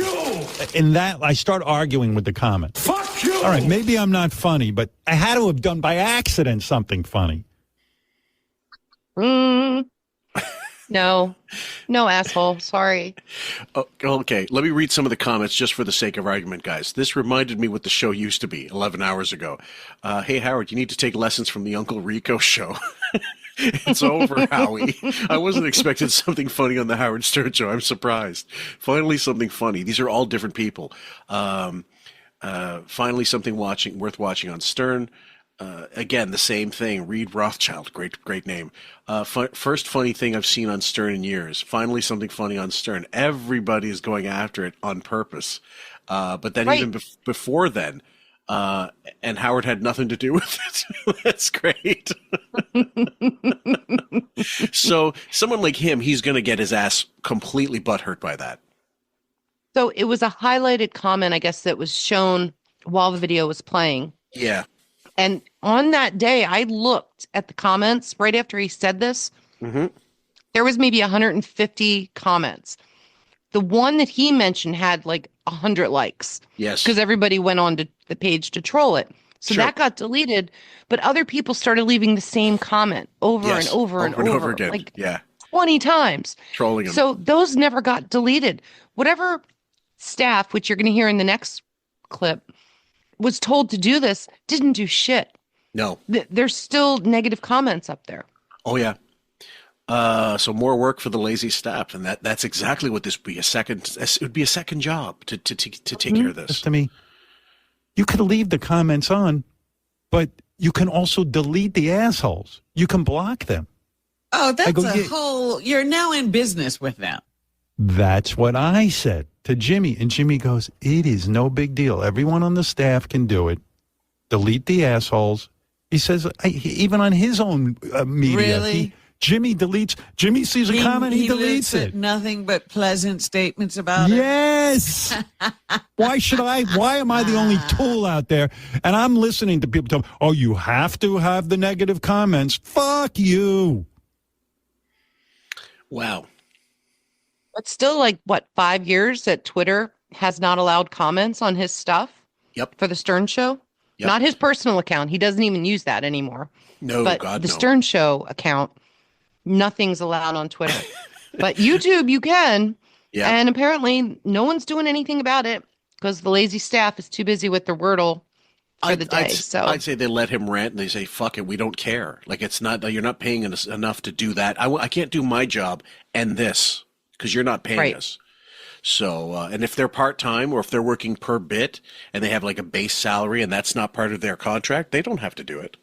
In that, I start arguing with the comment. Fuck you! All right, maybe I'm not funny, but I had to have done by accident something funny. No, asshole. Sorry. Okay, let me read some of the comments just for the sake of argument, guys. This reminded me what the show used to be 11 hours ago. Hey, Howard, you need to take lessons from the Uncle Rico show. It's over, Howie. I wasn't expecting something funny on the Howard Stern show. I'm surprised. Finally, something funny. These are all different people. Finally, something worth watching on Stern. Again, the same thing. Reed Rothschild, great name. First funny thing I've seen on Stern in years. Finally, something funny on Stern. Everybody is going after it on purpose. But then even before then, and Howard had nothing to do with it. That's great. So someone like him, he's going to get his ass completely butthurt by that. So it was a highlighted comment, I guess, that was shown while the video was playing. Yeah. And on that day, I looked at the comments right after he said this. Mm-hmm. There was maybe 150 comments. The one that he mentioned had like 100 likes. Yes. Because everybody went on to the page to troll it. So that got deleted. But other people started leaving the same comment over and over and over again. Like 20 times. Trolling him. So those never got deleted. Whatever staff, which you're going to hear in the next clip, was told to do this, didn't do shit. No. There's still negative comments up there. Oh, yeah. So more work for the lazy staff, and that's exactly what this would be. It would be a second job to take care of this. To me, you could leave the comments on, but you can also delete the assholes. You can block them. Oh, that's whole. You're now in business with them. That's what I said to Jimmy, and Jimmy goes, "It is no big deal. Everyone on the staff can do it. Delete the assholes." He says, even on his own media, really? Jimmy sees a comment, he deletes it. Nothing but pleasant statements about it. Yes. Why am I the only tool out there? And I'm listening to people tell me, oh, you have to have the negative comments. Fuck you. Wow. But still, 5 years that Twitter has not allowed comments on his stuff? Yep. For the Stern Show? Yep. Not his personal account. He doesn't even use that anymore. No, but God, the no. Stern Show account, nothing's allowed on Twitter. But YouTube, you can. Yeah. And apparently, no one's doing anything about it because the lazy staff is too busy with their Wordle for the day. I'd say they let him rant and they say, fuck it, we don't care. It's not, you're not paying us enough to do that. I can't do my job and this because you're not paying us. So, and if they're part-time or if they're working per bit and they have a base salary and that's not part of their contract, they don't have to do it.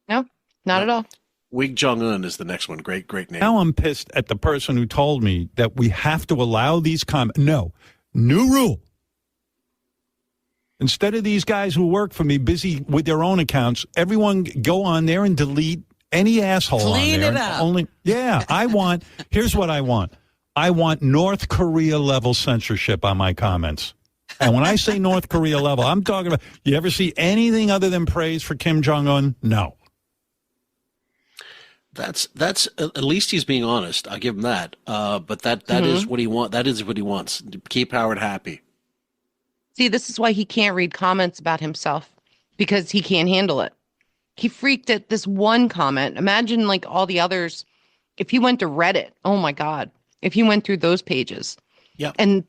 No, not at all. Wig Jong-un is the next one. Great name. Now I'm pissed at the person who told me that we have to allow these comments. No, new rule. Instead of these guys who work for me busy with their own accounts, everyone go on there and delete any asshole Clean on there. it up. Here's what I want. I want North Korea level censorship on my comments. And when I say North Korea level, I'm talking about, you ever see anything other than praise for Kim Jong-un? No. That's at least he's being honest. I'll give him that. But that is what he wants. That is what he wants. Keep Howard happy. See, this is why he can't read comments about himself because he can't handle it. he freaked at this one comment. Imagine like all the others. If he went to Reddit, oh my God. If he went through those pages and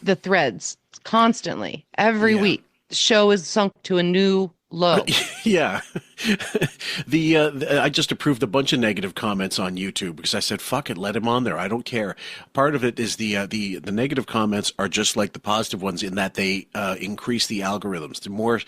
the threads constantly, every week, the show is sunk to a new low. Yeah. I just approved a bunch of negative comments on YouTube because I said, fuck it, let him on there. I don't care. Part of it is the negative comments are just like the positive ones in that they increase the algorithms. The more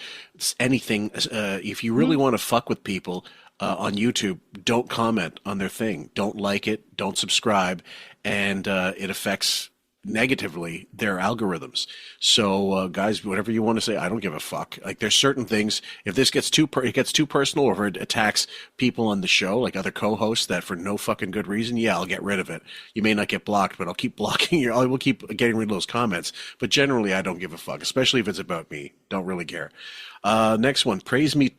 anything, if you really want to fuck with people on YouTube, don't comment on their thing. Don't like it. Don't subscribe. And it affects negatively their algorithms. So guys, whatever you want to say, I don't give a fuck. Like there's certain things, if this gets too personal or it attacks people on the show, like other co-hosts that for no fucking good reason, I'll get rid of it. You may not get blocked, but I'll keep blocking I will keep getting rid of those comments. But generally I don't give a fuck, especially if it's about me. Don't really care. Next one, praise me.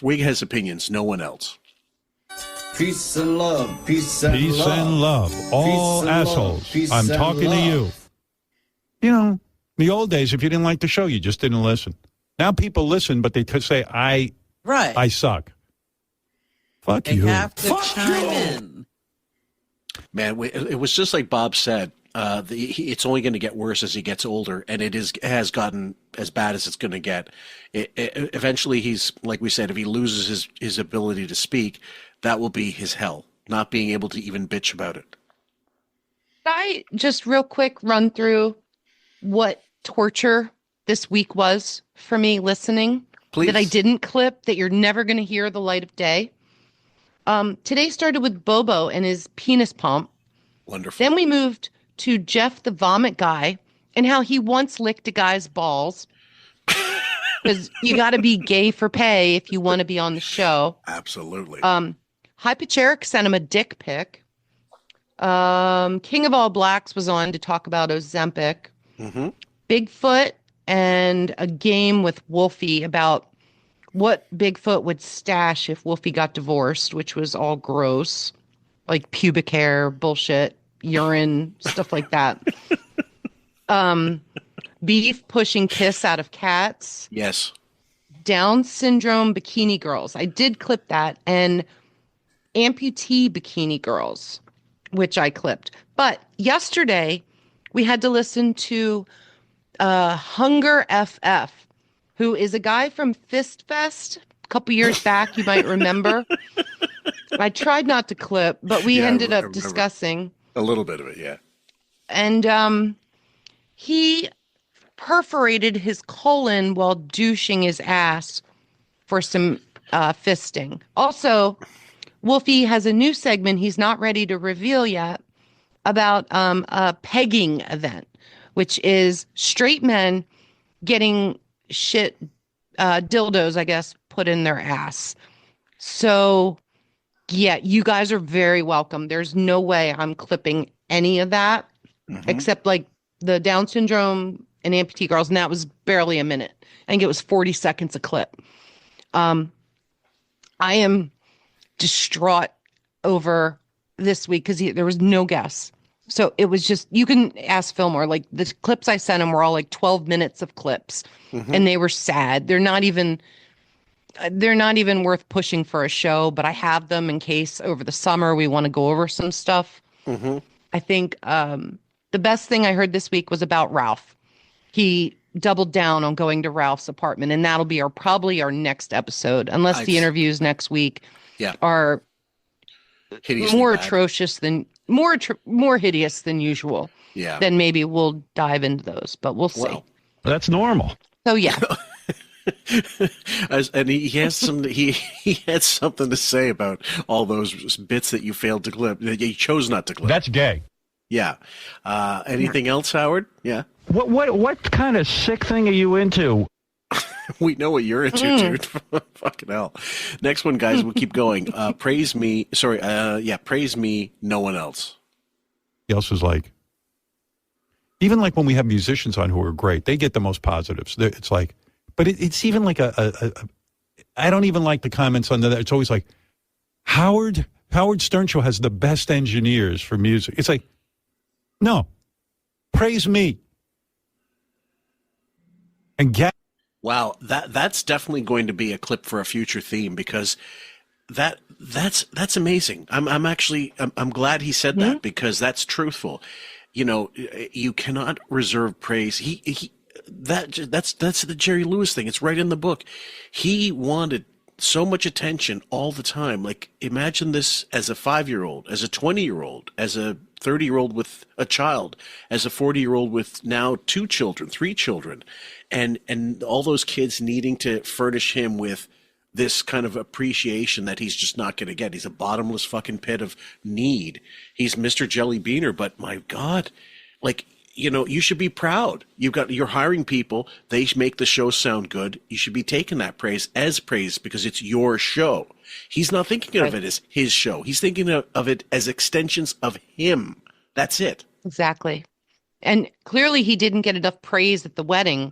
Wig has opinions, no one else. Peace and love. Peace and peace love. And love. All assholes. I'm talking to you. You know, in the old days, if you didn't like the show, you just didn't listen. Now people listen, but they say, I suck. Fuck they you. They have to chime in. Man, it was just like Bob said. It's only going to get worse as he gets older, and has gotten as bad as it's going to get. Eventually, he's, like we said, if he loses his ability to speak, that will be his hell, not being able to even bitch about it. Can I just real quick run through what torture this week was for me listening? Please. That I didn't clip, that you're never going to hear the light of day. Today started with Bobo and his penis pump. Wonderful. Then we moved to Jeff the vomit guy and how he once licked a guy's balls. Because you got to be gay for pay if you want to be on the show. Absolutely. Hypocheric sent him a dick pic. King of All Blacks was on to talk about Ozempic. Mm-hmm. Bigfoot and a game with Wolfie about what Bigfoot would stash if Wolfie got divorced, which was all gross. Like pubic hair, bullshit, urine, stuff like that. Beef pushing piss out of cats. Yes. Down syndrome bikini girls. I did clip that. And amputee bikini girls, which I clipped. But yesterday, we had to listen to Hunger FF, who is a guy from Fist Fest a couple years back, you might remember. I tried not to clip, but we ended up discussing. A little bit of it, yeah. And he perforated his colon while douching his ass for some fisting. Also, Wolfie has a new segment he's not ready to reveal yet about a pegging event, which is straight men getting shit dildos, I guess, put in their ass. So, yeah, you guys are very welcome. There's no way I'm clipping any of that, except like the Down syndrome and amputee girls, and that was barely a minute. I think it was 40 seconds a clip. I am distraught over this week because there was no guess. So it was just, you can ask Fillmore, like the clips I sent him were all like 12 minutes of clips and they were sad. They're not even worth pushing for a show, but I have them in case over the summer we want to go over some stuff. I think the best thing I heard this week was about Ralph. He doubled down on going to Ralph's apartment, and that'll be probably our next episode, unless the interviews next week are more atrocious than more hideous than usual. Yeah. Then maybe we'll dive into those, but we'll see. Well, that's normal. So yeah. And he has he had something to say about all those bits that you failed to clip, that you chose not to clip. That's gay. Yeah. Anything else, Howard? Yeah. What kind of sick thing are you into? We know what you're into, dude. Fucking hell. Next one, guys. We'll keep going. Praise me. Sorry. Praise me. No one else. He else is like, even like when we have musicians on who are great, they get the most positives. It's like, but it's even like I don't even like the comments on that. It's always like, Howard Stern Show has the best engineers for music. It's like, no, praise me. And Wow, that's definitely going to be a clip for a future theme because that's amazing. I'm glad he said that because that's truthful. You know, you cannot reserve praise. That's the Jerry Lewis thing. It's right in the book. He wanted so much attention all the time. Like, imagine this as a 5-year-old, as a 20-year-old, as a 30-year-old with a child, as a 40-year-old with now 2 children, 3 children, and all those kids needing to furnish him with this kind of appreciation that he's just not going to get. He's a bottomless fucking pit of need. He's Mr. Jelly Beaner, but my God, like, you know, you should be proud. You're hiring people. They make the show sound good. You should be taking that praise as praise because it's your show. He's not thinking of it as his show. He's thinking of it as extensions of him. That's it. Exactly. And clearly he didn't get enough praise at the wedding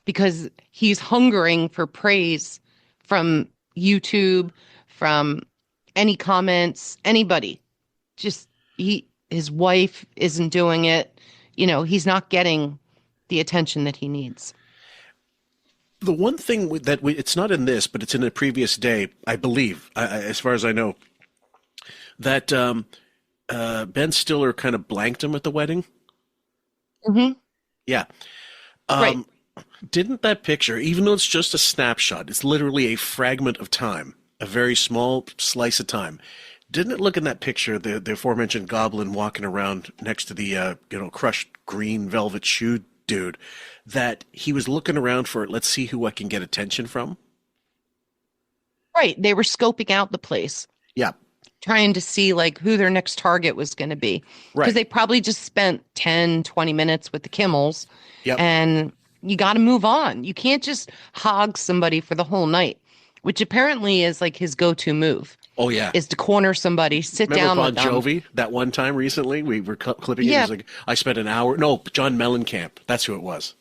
because he's hungering for praise from YouTube, from any comments, anybody. Just his wife isn't doing it. You know, he's not getting the attention that he needs. The one thing it's not in this, but it's in a previous day, I believe, as far as I know, that Ben Stiller kind of blanked him at the wedding. Mm-hmm. Yeah. Right. Didn't that picture, even though it's just a snapshot, it's literally a fragment of time, a very small slice of time. Didn't it look in that picture, the aforementioned goblin walking around next to the crushed green velvet shoe dude, that he was looking around for, let's see who I can get attention from? Right. They were scoping out the place. Yeah. Trying to see like who their next target was going to be. Right. Because they probably just spent 10, 20 minutes with the Kimmels. Yep. And you got to move on. You can't just hog somebody for the whole night, which apparently is like his go-to move. Oh, yeah. Is to corner somebody, sit Remember down Bon with them. Jovi, that one time recently? We were clipping it. Yeah. It was like, I spent an hour. No, John Mellencamp. That's who it was.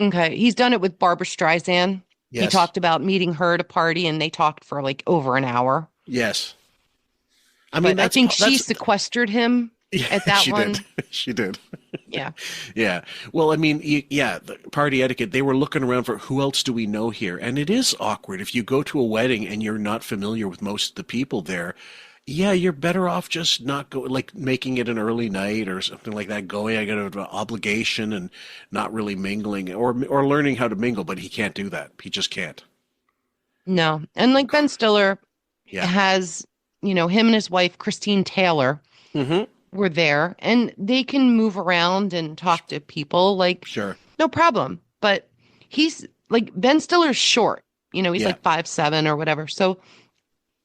Okay. He's done it with Barbara Streisand. Yes. He talked about meeting her at a party, and they talked for like over an hour. Yes. I mean, I think she sequestered him at that she one. Did. She did. Yeah. Yeah. Well, I mean, the party etiquette, they were looking around for who else do we know here? And it is awkward. If you go to a wedding and you're not familiar with most of the people there, yeah, you're better off just not making it an early night or something like that, I got an obligation and not really mingling or learning how to mingle, but he can't do that. He just can't. No. And like Ben Stiller has, him and his wife, Christine Taylor, were there, and they can move around and talk to people like, sure, no problem. But he's like, Ben Stiller's short, he's like 5'7" or whatever. So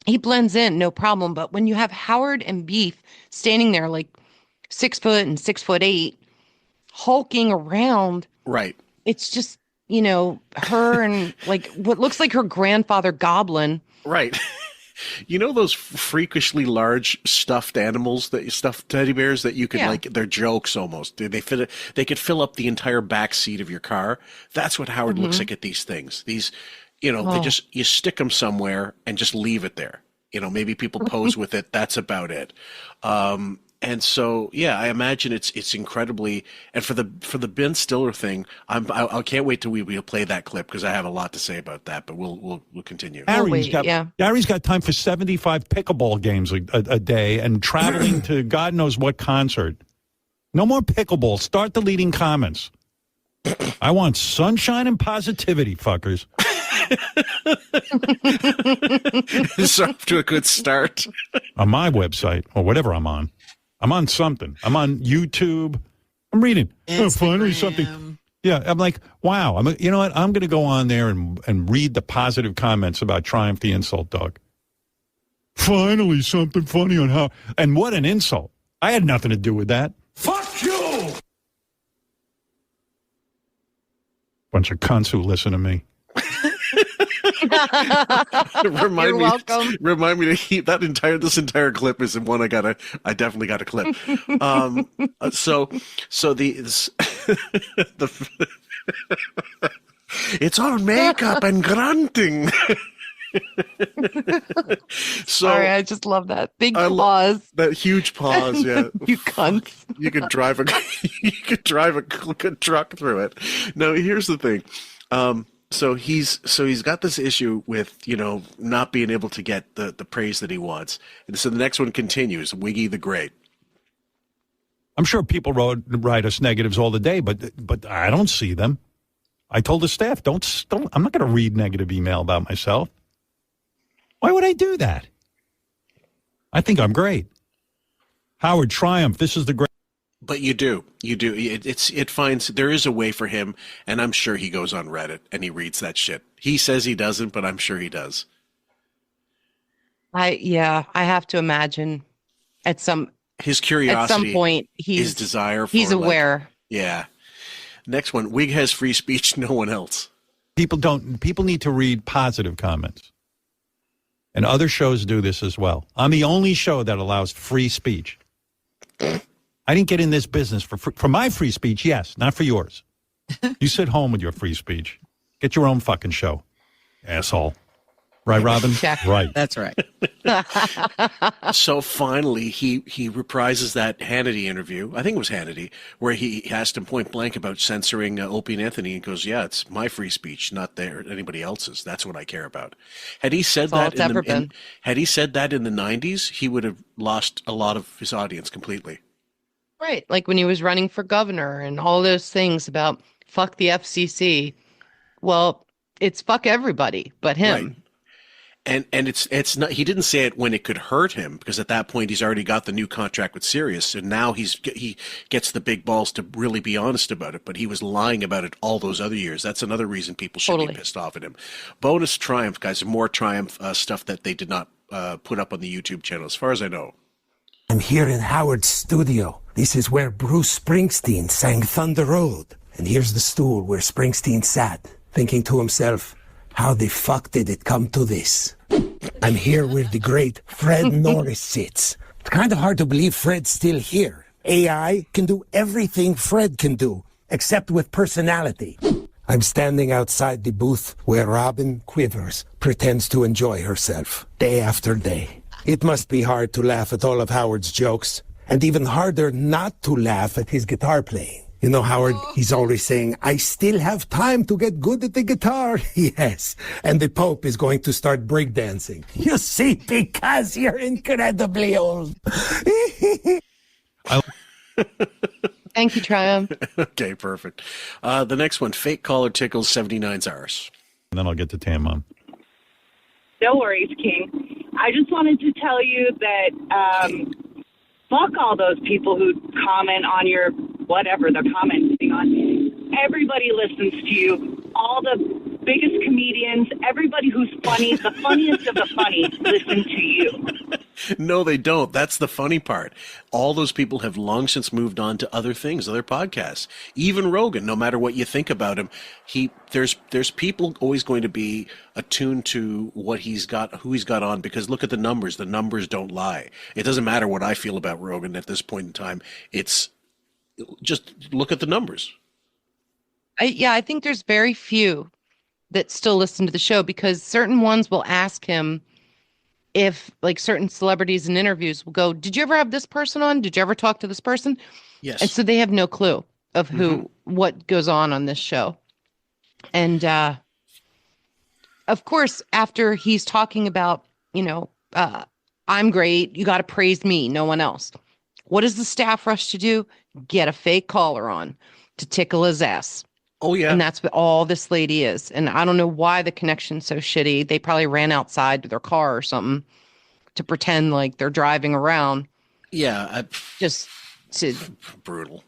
he blends in, no problem. But when you have Howard and Beef standing there like 6 foot and 6'8", hulking around, right? It's just, her and like what looks like her grandfather Goblin. Right. You know those freakishly large stuffed animals, stuffed teddy bears that you could they're jokes almost. They could fill up the entire back seat of your car. That's what Howard looks like at these things. These, you stick them somewhere and just leave it there. Maybe people pose with it. That's about it. And so, yeah, I imagine it's incredibly, and for the Ben Stiller thing, I can't wait till we'll play that clip because I have a lot to say about that. But we'll continue. Gary's got time for 75 pickleball games a day and traveling to God knows what concert. No more pickleball. Start deleting comments. I want sunshine and positivity, fuckers. It's off to a good start. On my website or whatever I'm on. I'm on something. I'm on YouTube. I'm reading. Finally something. Yeah, I'm like, wow. You know what? I'm going to go on there and read the positive comments about Triumph the Insult Dog. Finally something funny on how. And what an insult. I had nothing to do with that. Fuck you! Bunch of cunts who listen to me. You're welcome. Remind me to keep this entire clip is one I definitely got to clip. So it's all makeup and grunting. Sorry, I just love that big pause. That huge pause, yeah. You cunts. You could drive a good truck through it. No, here's the thing. So he's got this issue with, not being able to get the praise that he wants. And so the next one continues, Wiggy the Great. I'm sure people write us negatives all the day, but I don't see them. I told the staff, don't. I'm not going to read negative email about myself. Why would I do that? I think I'm great. Howard, triumph. This is the great. But you do. It finds there is a way for him, and I'm sure he goes on Reddit and he reads that shit. He says he doesn't, but I'm sure he does. I have to imagine his curiosity, at some point, his desire. He's aware. Yeah. Next one. Wig has free speech. No one else. People need to read positive comments, and other shows do this as well. I'm the only show that allows free speech. I didn't get in this business for my free speech, yes, not for yours. You sit home with your free speech. Get your own fucking show, asshole. Right, Robin? Check. Right. That's right. So finally, he reprises that Hannity interview. I think it was Hannity, where he asked him point blank about censoring Opie and Anthony. He goes, "Yeah, it's my free speech, not anybody else's. That's what I care about." Had he said that had he said that in the 90s, he would have lost a lot of his audience completely. Right, like when he was running for governor and all those things about fuck the FCC. Well, it's fuck everybody but him. Right. And it's not. He didn't say it when it could hurt him, because at that point he's already got the new contract with Sirius, and now he gets the big balls to really be honest about it. But he was lying about it all those other years. That's another reason people should be pissed off at him. Bonus Triumph, guys, more Triumph stuff that they did not put up on the YouTube channel, as far as I know. I'm here in Howard's studio. This is where Bruce Springsteen sang Thunder Road. And here's the stool where Springsteen sat, thinking to himself, how the fuck did it come to this? I'm here where the great Fred Norris sits. It's kind of hard to believe Fred's still here. AI can do everything Fred can do, except with personality. I'm standing outside the booth where Robin Quivers pretends to enjoy herself, day after day. It must be hard to laugh at all of Howard's jokes, and even harder not to laugh at his guitar playing. You know, Howard, he's always saying, I still have time to get good at the guitar. Yes, and the Pope is going to start breakdancing. You see, because you're incredibly old. Thank you, Triumph. Okay, perfect. The next one, fake caller tickles 79's ours. And then I'll get to Tam Mom. No worries, King. I just wanted to tell you that fuck all those people who comment on your whatever they're commenting on. Everybody listens to you. All the biggest comedians, everybody who's funny, the funniest of the funny, listen to you. No, they don't. That's the funny part. All those people have long since moved on to other things, other podcasts. Even Rogan, no matter what you think about him, there's people always going to be attuned to what he's got, who he's got on, because look at the numbers. The numbers don't lie. It doesn't matter what I feel about Rogan at this point in time. It's just look at the numbers. I think there's very few that still listen to the show, because certain ones will ask him if, like, certain celebrities in interviews will go, did you ever have this person on? Did you ever talk to this person? Yes. And so they have no clue of what goes on this show. And, of course, after he's talking about, I'm great, you got to praise me, no one else. What does the staff rush to do? Get a fake caller on to tickle his ass. Oh, yeah. And that's what all this lady is. And I don't know why the connection's so shitty. They probably ran outside to their car or something to pretend like they're driving around. Yeah. Just to... Brutal.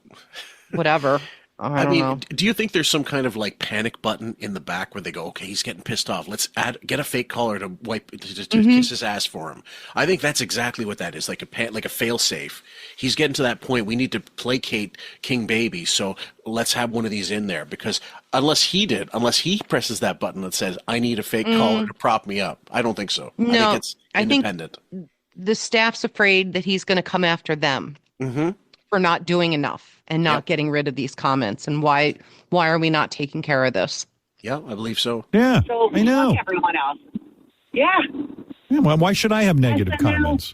Whatever. I mean, know. Do you think there's some kind of like panic button in the back where they go, okay, he's getting pissed off. Let's get a fake caller to kiss his ass for him. I think that's exactly what that is, like a fail safe. He's getting to that point. We need to placate King Baby, so let's have one of these in there, because unless he presses that button that says, I need a fake caller to prop me up. I don't think so. No, I think it's independent. I think the staff's afraid that he's going to come after them for not doing enough. And not getting rid of these comments, and why are we not taking care of this? Yeah, I believe so. Yeah, so I know. Fuck everyone else. Yeah. Well, why should I have negative comments?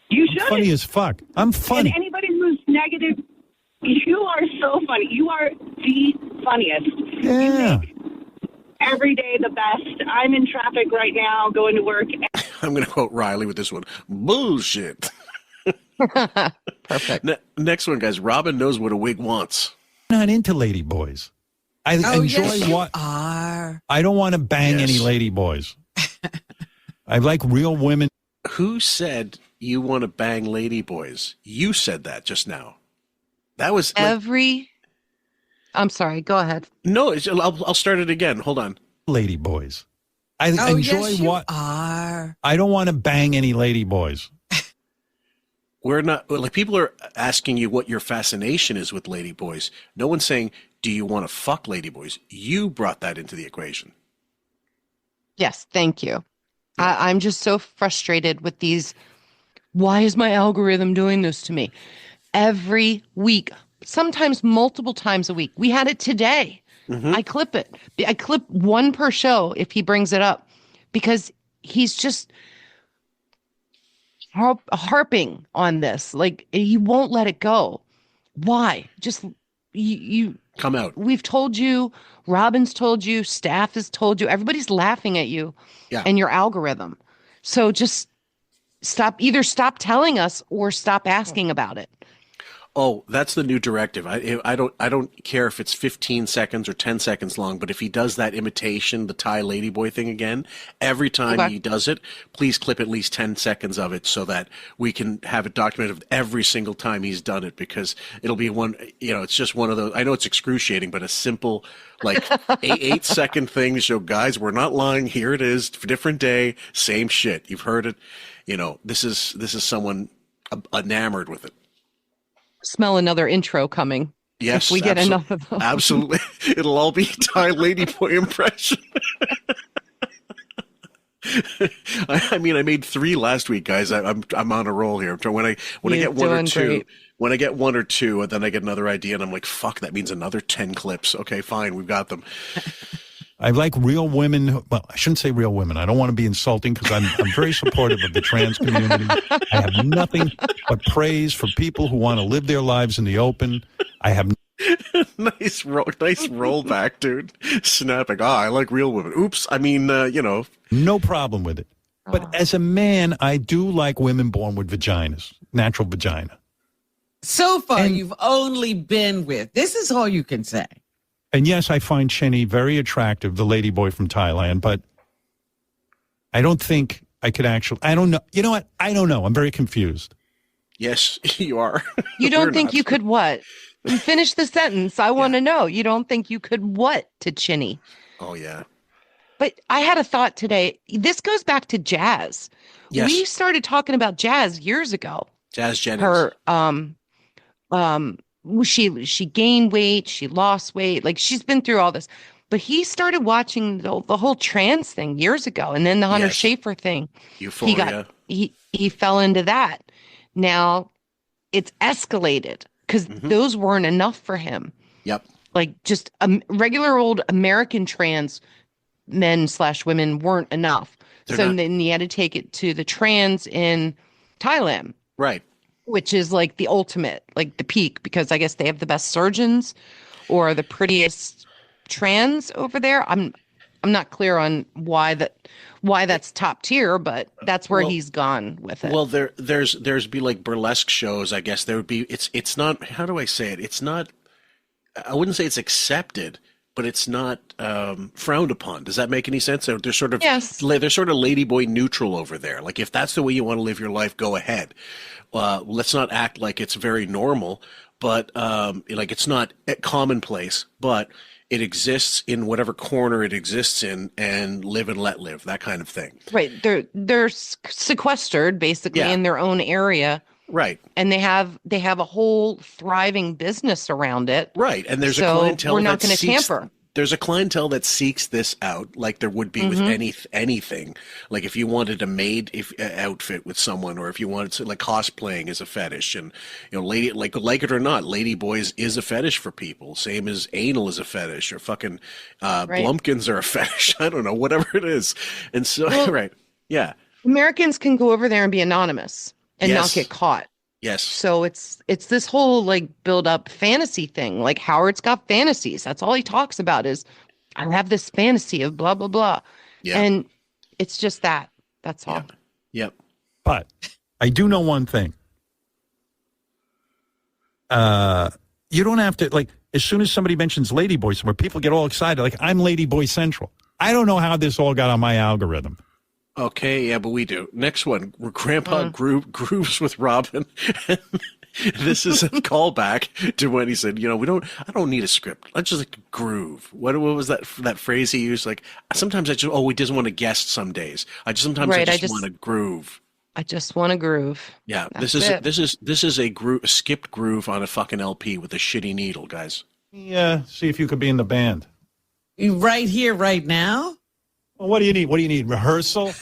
You should. I'm funny as fuck. I'm funny. And anybody who's negative, you are so funny. You are the funniest. Yeah. every day the best. I'm in traffic right now going to work. I'm going to quote Riley with this one. Bullshit. Perfect. Next one, guys. Robin knows what a wig wants. Not into ladyboys. I enjoy what are. I don't want to bang any ladyboys. I like real women. Who said you want to bang ladyboys? You said that just now. That was I'm sorry. Go ahead. No, I'll start it again. Hold on. Ladyboys. I enjoy what are. I don't want to bang any ladyboys. We're not like people are asking you what your fascination is with ladyboys. No one's saying, do you want to fuck ladyboys? You brought that into the equation. Yes, thank you. I'm just so frustrated with these. Why is my algorithm doing this to me? Every week, sometimes multiple times a week. We had it today. Mm-hmm. I clip it. I clip one per show if he brings it up because he's just harping on this. Like, he won't let it go. Why? Just you come out. We've told you, Robin's told you, staff has told you, everybody's laughing at you and your algorithm. So just either stop telling us or stop asking about it. Oh, that's the new directive. I don't care if it's 15 seconds or 10 seconds long, but if he does that imitation, the Thai ladyboy thing again, every time he does it, please clip at least 10 seconds of it so that we can have it documented every single time he's done it, because it'll be one, it's just one of those, I know it's excruciating, but a simple, like 8-second thing to show, guys, we're not lying. Here it is, different day, same shit. You've heard it. This is someone enamored with it. Smell another intro coming. Yes, if we get enough of those. Absolutely. It'll all be Thai ladyboy impression. I made 3 last week, guys. I'm on a roll here. When I get one or two, great. when I get one or two, then I get another idea, and I'm like, fuck, that means another 10 clips. Okay, fine, we've got them. I like real women. Well, I shouldn't say real women. I don't want to be insulting because I'm very supportive of the trans community. I have nothing but praise for people who want to live their lives in the open. I have nice rollback, dude. Snapping. I like real women. Oops. No problem with it. But as a man, I do like women born with vaginas, natural vagina. So far, you've only been with. This is all you can say. And yes, I find Chinny very attractive, the ladyboy from Thailand, but I don't think I could actually, I don't know. You know what? I don't know. I'm very confused. Yes, you are. You don't think you could what? Finish the sentence. I want to know. You don't think you could what to Chinny? Oh, yeah. But I had a thought today. This goes back to Jazz. Yes. We started talking about Jazz years ago. Jazz Jennings. Her, she gained weight, she lost weight, like she's been through all this. But he started watching the whole trans thing years ago, and then the Hunter Schafer thing. Euphoria. He fell into that. Now it's escalated because those weren't enough for him. Yep. Like just regular old American trans men/women weren't enough. Then he had to take it to the trans in Thailand. Right. Which is like the ultimate, like the peak, because I guess they have the best surgeons or the prettiest trans over there. I'm not clear on why that's top tier, but that's where he's gone with it. Well, there's be like burlesque shows, I guess. There would be it's not, how do I say it? It's not, I wouldn't say it's accepted, but it's not frowned upon. Does that make any sense? They're sort of they're sort of ladyboy neutral over there. Like, if that's the way you want to live your life, go ahead. Let's not act like it's very normal, but like it's not commonplace, but it exists in whatever corner it exists in, and live and let live, that kind of thing. Right. They're sequestered basically in their own area. Right. And they have a whole thriving business around it. Right. And there's a clientele we're not going to tamper. There's a clientele that seeks this out, like there would be with anything. Like if you wanted a maid outfit with someone, or if you wanted to, like, cosplaying is a fetish, and like it or not, ladyboys is a fetish for people. Same as anal is a fetish, or fucking blumpkins are a fetish. I don't know, whatever it is. And so, yeah. Americans can go over there and be anonymous and not get caught. Yes. So it's this whole like build up fantasy thing. Like Howard's got fantasies. That's all he talks about is I have this fantasy of blah, blah, blah. Yeah. And it's just that. That's all. Yep. But I do know one thing. You don't have to, like, as soon as somebody mentions Ladyboy somewhere, people get all excited. Like, I'm Ladyboy Central. I don't know how this all got on my algorithm. Okay, yeah, but we do. Next one, Grandpa grooves with Robin. This is a callback to when he said, I don't need a script. Let's just groove. What was that phrase he used? Like, sometimes he doesn't want to guest some days. I just want to groove. I just want to groove. Yeah, this is a skipped groove on a fucking LP with a shitty needle, guys. Yeah, see if you could be in the band. You right here, right now? Well, what do you need? What do you need? Rehearsal?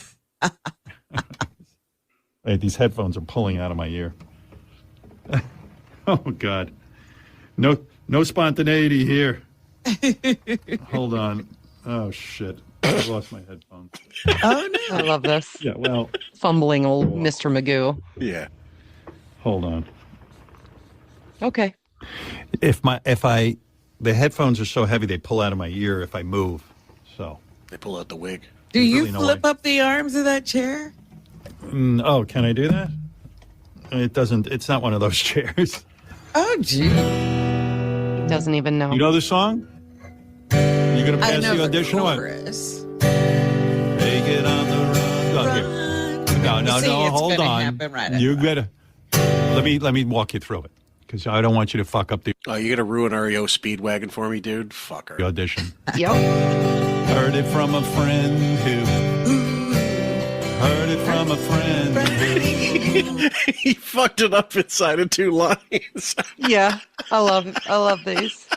Hey, these headphones are pulling out of my ear. Oh God, no spontaneity here. Hold on. Oh shit, I lost my headphones. Oh no, I love this. Yeah, well, fumbling old Mr. Magoo. Yeah. Hold on. Okay. The headphones are so heavy they pull out of my ear if I move. So they pull out the wig. Do you flip up the arms of that chair? Oh, can I do that? It doesn't. It's not one of those chairs. Oh, gee. He doesn't even know. You know the song? You gonna pass the audition or what? Take it on the run. No. Hold on. Right You gotta. Let me walk you through it because I don't want you to fuck up the. Oh, you gonna ruin REO Speedwagon for me, dude? Fucker. The audition. Yep. Heard it from a friend who. Heard it from a friend who. He fucked it up inside of 2 lines. Yeah, I love these.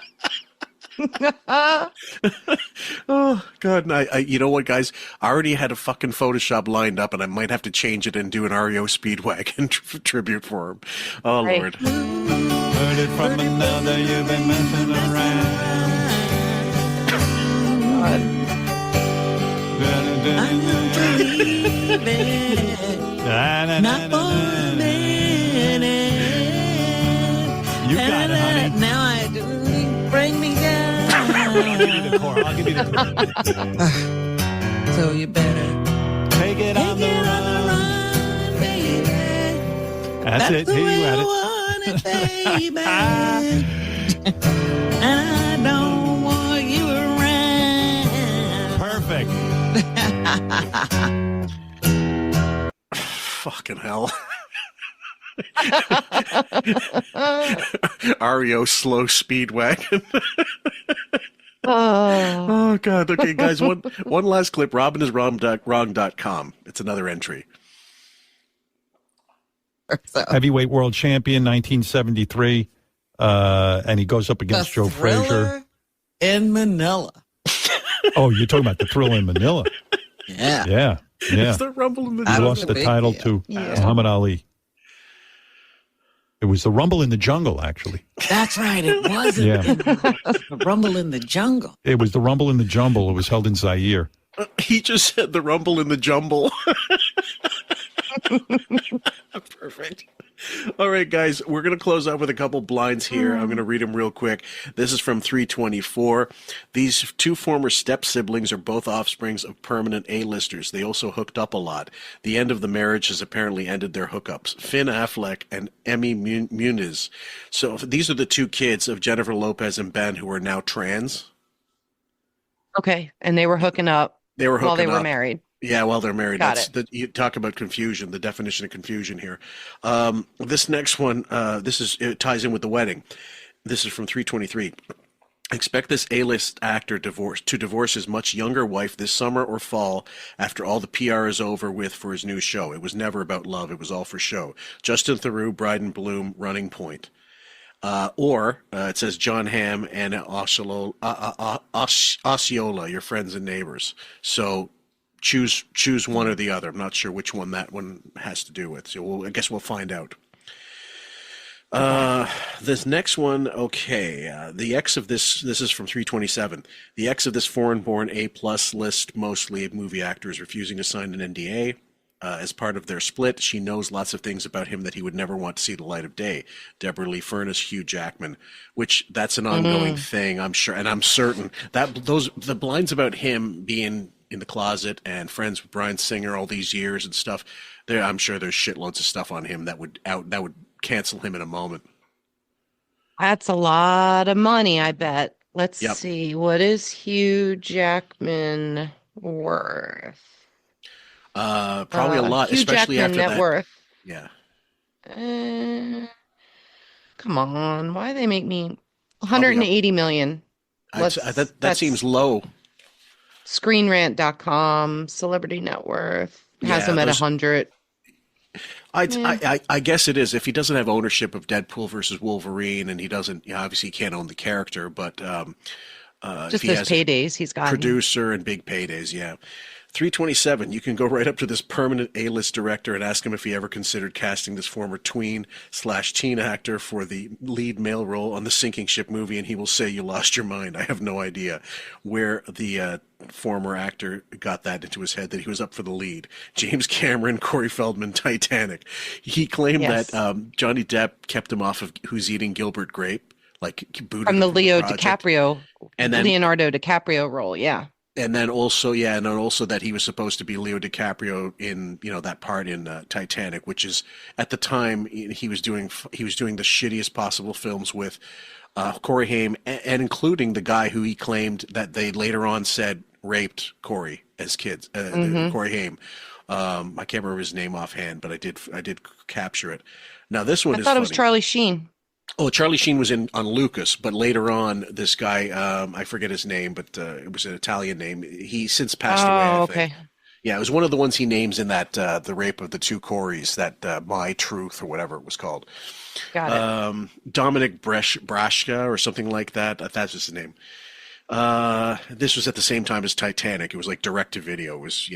Oh God! And I you know what, guys? I already had a fucking Photoshop lined up, and I might have to change it and do an REO Speedwagon tribute for him. Oh right. Lord! Heard it from another. You've been messing around. Not for a minute. You got it, honey. Now I do. Bring me down. I'll give you the chorus. So you better take it on the run, baby. That's it. The Here way you I had it. want it, baby. And I don't want you around. Perfect. Fucking hell! REO Slow Speedwagon. Oh God! Okay, guys, one last clip. RobinIsWrong.com. It's another entry. Heavyweight world champion, 1973, and he goes up against Joe Frazier in Manila. Oh, you're talking about the Thriller in Manila? Yeah. It's the Rumble in the He Jungle. lost the title to Muhammad Ali. It was the Rumble in the Jungle, actually. That's right. It wasn't the Rumble in the Jungle. It was the Rumble in the Jungle. It was held in Zaire. He just said the Rumble in the Jumble. Perfect. All right, guys, we're going to close out with a couple blinds here. I'm going to read them real quick. This is from 324. These 2 former step siblings are both offsprings of permanent A-listers. They also hooked up a lot. The end of the marriage has apparently ended their hookups. Finn Affleck and Emmy Muniz. So these are the 2 kids of Jennifer Lopez and Ben who are now trans. Okay, and they were hooking up while they were married. Yeah, while they're married. You talk about confusion, the definition of confusion here. This next one, it ties in with the wedding. This is from 323. Expect this A-list actor to divorce his much younger wife this summer or fall after all the PR is over with for his new show. It was never about love. It was all for show. Justin Theroux, Bride and Bloom, Running Point. It says John Hamm and Osceola, your friends and neighbors. So choose one or the other. I'm not sure which one that one has to do with. So I guess we'll find out. This next one, okay. The ex of this is from 327. The ex of this foreign-born A+ list, mostly movie actors, refusing to sign an NDA. As part of their split, she knows lots of things about him that he would never want to see the light of day. Deborah Lee Furness, Hugh Jackman, which that's an ongoing thing, I'm sure, and I'm certain that the blinds about him being in the closet and friends with Bryan Singer all these years and stuff. I'm sure there's shitloads of stuff on him that would cancel him in a moment. That's a lot of money, I bet. Let's see. What is Hugh Jackman worth? Probably a lot, Hugh especially Jackman after net that. Worth. Yeah. Come on. Why they make me 180 million? That seems low. ScreenRant.com, Celebrity Net Worth has him at 100. I guess it is. If he doesn't have ownership of Deadpool versus Wolverine, and he doesn't, obviously he can't own the character, but just his paydays he's got. Producer and big paydays, yeah. 327, you can go right up to this permanent A-list director and ask him if he ever considered casting this former tween/teen actor for the lead male role on the Sinking Ship movie, and he will say, "You lost your mind." I have no idea where the former actor got that into his head that he was up for the lead. James Cameron, Corey Feldman, Titanic. He claimed that Johnny Depp kept him off of Who's Eating Gilbert Grape, like booted from the Leonardo DiCaprio role, yeah. And then also that he was supposed to be Leo DiCaprio in, that part in Titanic, which is at the time he was doing the shittiest possible films with Corey Haim, and including the guy who he claimed that they later on said raped Corey as kids, Corey Haim. I can't remember his name offhand, but I did capture it. Now this one I thought it was Charlie Sheen. Oh, Charlie Sheen was in on Lucas, but later on, this guy, I forget his name, but it was an Italian name. He since passed away, I think. Yeah, it was one of the ones he names in that the rape of the two Coreys, that My Truth or whatever it was called. Got it. Dominic Brashka or something like that. That's his name. This was at the same time as Titanic. It was like direct to video. It was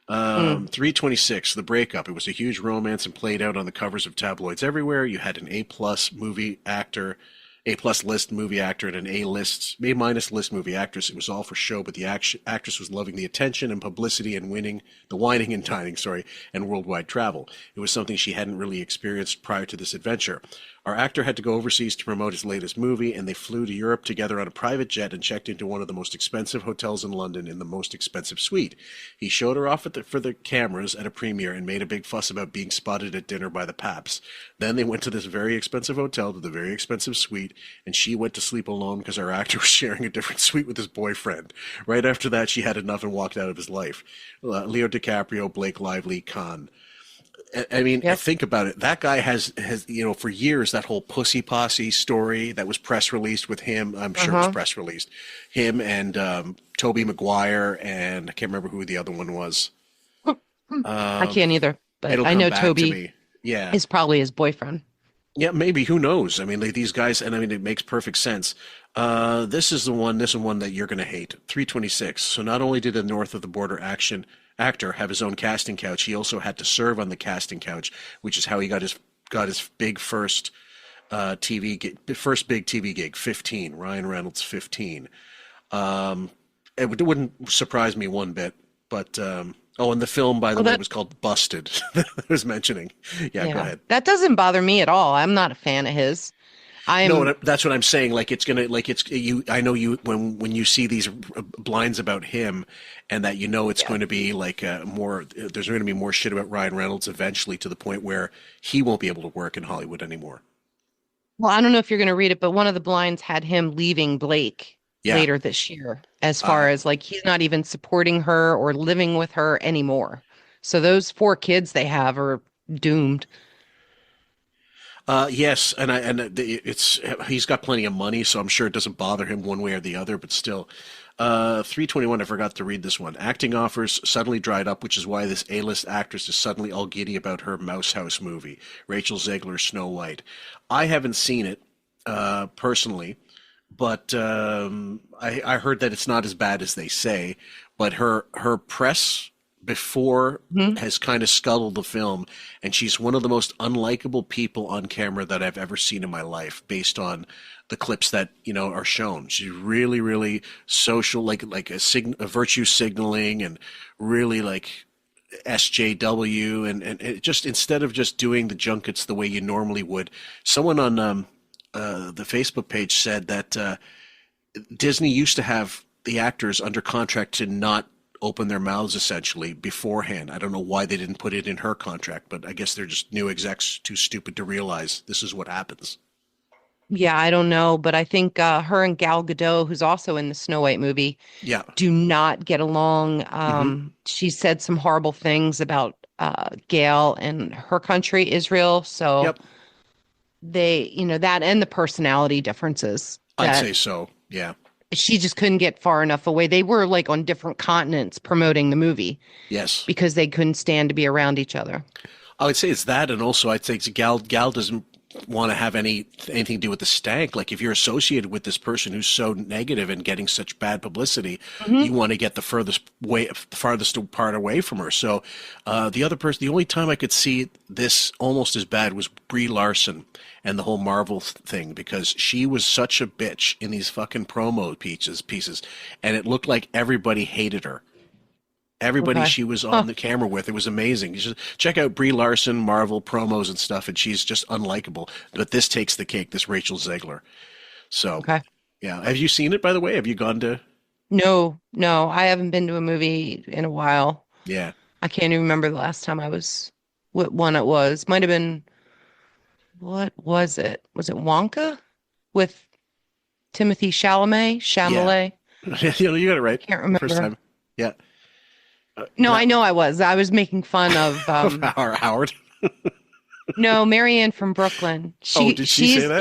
326, The Breakup. It was a huge romance and played out on the covers of tabloids everywhere. You had an A-plus movie actor, A-plus list movie actor, and an A-minus list movie actress. It was all for show, but the actress was loving the attention and publicity and wining and dining, and worldwide travel. It was something she hadn't really experienced prior to this adventure. Our actor had to go overseas to promote his latest movie, and they flew to Europe together on a private jet and checked into one of the most expensive hotels in London in the most expensive suite. He showed her off for the cameras at a premiere and made a big fuss about being spotted at dinner by the paps. Then they went to this very expensive hotel to the very expensive suite, and she went to sleep alone because our actor was sharing a different suite with his boyfriend. Right after that, she had enough and walked out of his life. Leo DiCaprio, Blake Lively, Khan. I mean, think about it. That guy has for years, that whole Pussy Posse story that was press released with him. I'm sure it was press released. Him and Tobey Maguire, and I can't remember who the other one was. I can't either, but I know Toby is probably his boyfriend. Yeah, maybe. Who knows? I mean, these guys, and I mean, it makes perfect sense. This is one that you're going to hate. 326. So not only did a north of the border actor have his own casting couch, he also had to serve on the casting couch, which is how he got his big first big TV gig. 15. Ryan Reynolds, 15. It wouldn't surprise me one bit, but and the film, by the way, was called Busted. I was mentioning. Yeah, go ahead. That doesn't bother me at all. I'm not a fan of his. No, that's what I'm saying. I know you when you see these blinds about him, and that it's going to be more. There's going to be more shit about Ryan Reynolds eventually, to the point where he won't be able to work in Hollywood anymore. Well, I don't know if you're going to read it, but one of the blinds had him leaving Blake later this year, as far as he's not even supporting her or living with her anymore. So those 4 kids they have are doomed. Yes, and he's got plenty of money, so I'm sure it doesn't bother him one way or the other. But still, 321. I forgot to read this one. Acting offers suddenly dried up, which is why this A-list actress is suddenly all giddy about her Mouse House movie, Rachel Zegler's Snow White. I haven't seen it personally, but I heard that it's not as bad as they say. But her press before has kind of scuttled the film, and she's one of the most unlikable people on camera that I've ever seen in my life, based on the clips that are shown. She's really, really social, like a virtue signaling, and really SJW, and it just, instead of just doing the junkets the way you normally would, someone on the Facebook page said that Disney used to have the actors under contract to not open their mouths essentially beforehand. I don't know why they didn't put it in her contract, but I guess they're just new execs too stupid to realize this is what happens. Yeah, I don't know, but I think her and Gal Gadot, who's also in the Snow White movie, do not get along. She said some horrible things about Gal and her country, Israel. So they, that and the personality differences. I'd say so. Yeah. She just couldn't get far enough away. They were like on different continents promoting the movie. Yes. Because they couldn't stand to be around each other. I would say it's that, and also I think Gal doesn't want to have anything to do with the stank. Like, if you're associated with this person who's so negative and getting such bad publicity, you want to get the farthest part away from her. So the only time I could see this almost as bad was Brie Larson and the whole Marvel thing, because she was such a bitch in these fucking promo pieces, and it looked like everybody hated her. Everybody she was on the camera with, it was amazing. You should check out Brie Larson, Marvel promos and stuff, and she's just unlikable. But this takes the cake, this Rachel Zegler. So, yeah. Have you seen it, by the way? Have you gone to? No, I haven't been to a movie in a while. Yeah. I can't even remember the last time I was, what one it was. Might have been, what was it? Was it Wonka with Timothy Chalamet? Yeah. You got it right. Can't remember. First time. Yeah. I know I was making fun of Howard. No, Marianne from Brooklyn. Did she say that?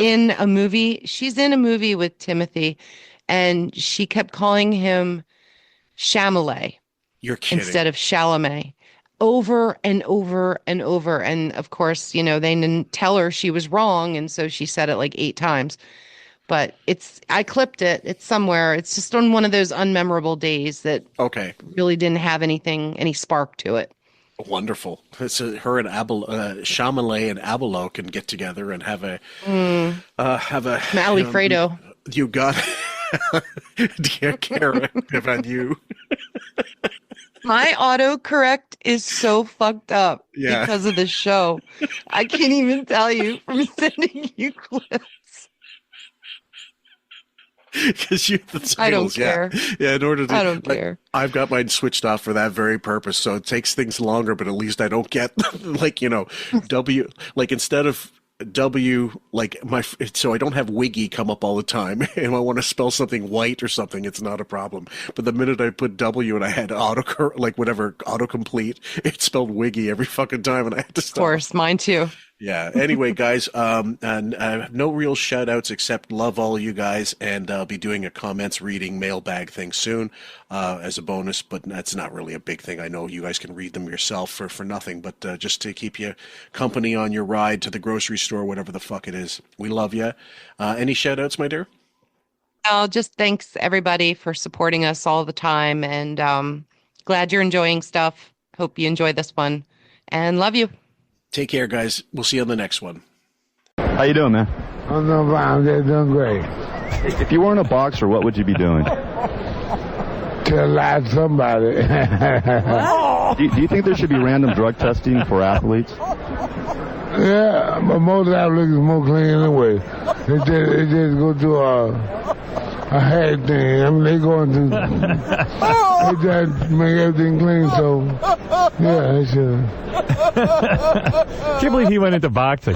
She's in a movie with Timothy, and she kept calling him Chalamet. You're kidding. Instead of Chalamet, over and over and over. And of course, they didn't tell her she was wrong, and so she said it like 8 times. But I clipped it. It's somewhere. It's just on one of those unmemorable days that really didn't have any spark to it. Wonderful. It's her and Chalamet and Abelo can get together and have a Mally Fredo. You got Karen on you. My autocorrect is so fucked up because of this show. I can't even tell you from sending you clips. Because the titles, I don't care. Yeah, in order to, I don't care. I've got mine switched off for that very purpose, so it takes things longer, but at least I don't get W, like instead of W, like so I don't have Wiggy come up all the time, and I want to spell something white or something, it's not a problem. But the minute I put W and I had autocomplete, it spelled Wiggy every fucking time, and I had to stop. Of course, mine too. Yeah. Anyway, guys, and I have no real shout outs except love all of you guys, and I'll be doing a comments reading mailbag thing soon as a bonus, but that's not really a big thing. I know you guys can read them yourself for nothing, but just to keep you company on your ride to the grocery store, whatever the fuck it is. We love you. Any shout outs, my dear? Just thanks everybody for supporting us all the time, and glad you're enjoying stuff. Hope you enjoy this one, and love you. Take care, guys. We'll see you on the next one. How you doing, man? I'm doing fine. I'm doing great. If you weren't a boxer, what would you be doing? To lie to somebody. Do you think there should be random drug testing for athletes? Yeah, but most athletes are more clean anyway. They just go through a head thing. I mean, they just make everything clean, so yeah, they should. Can't believe he went into boxing.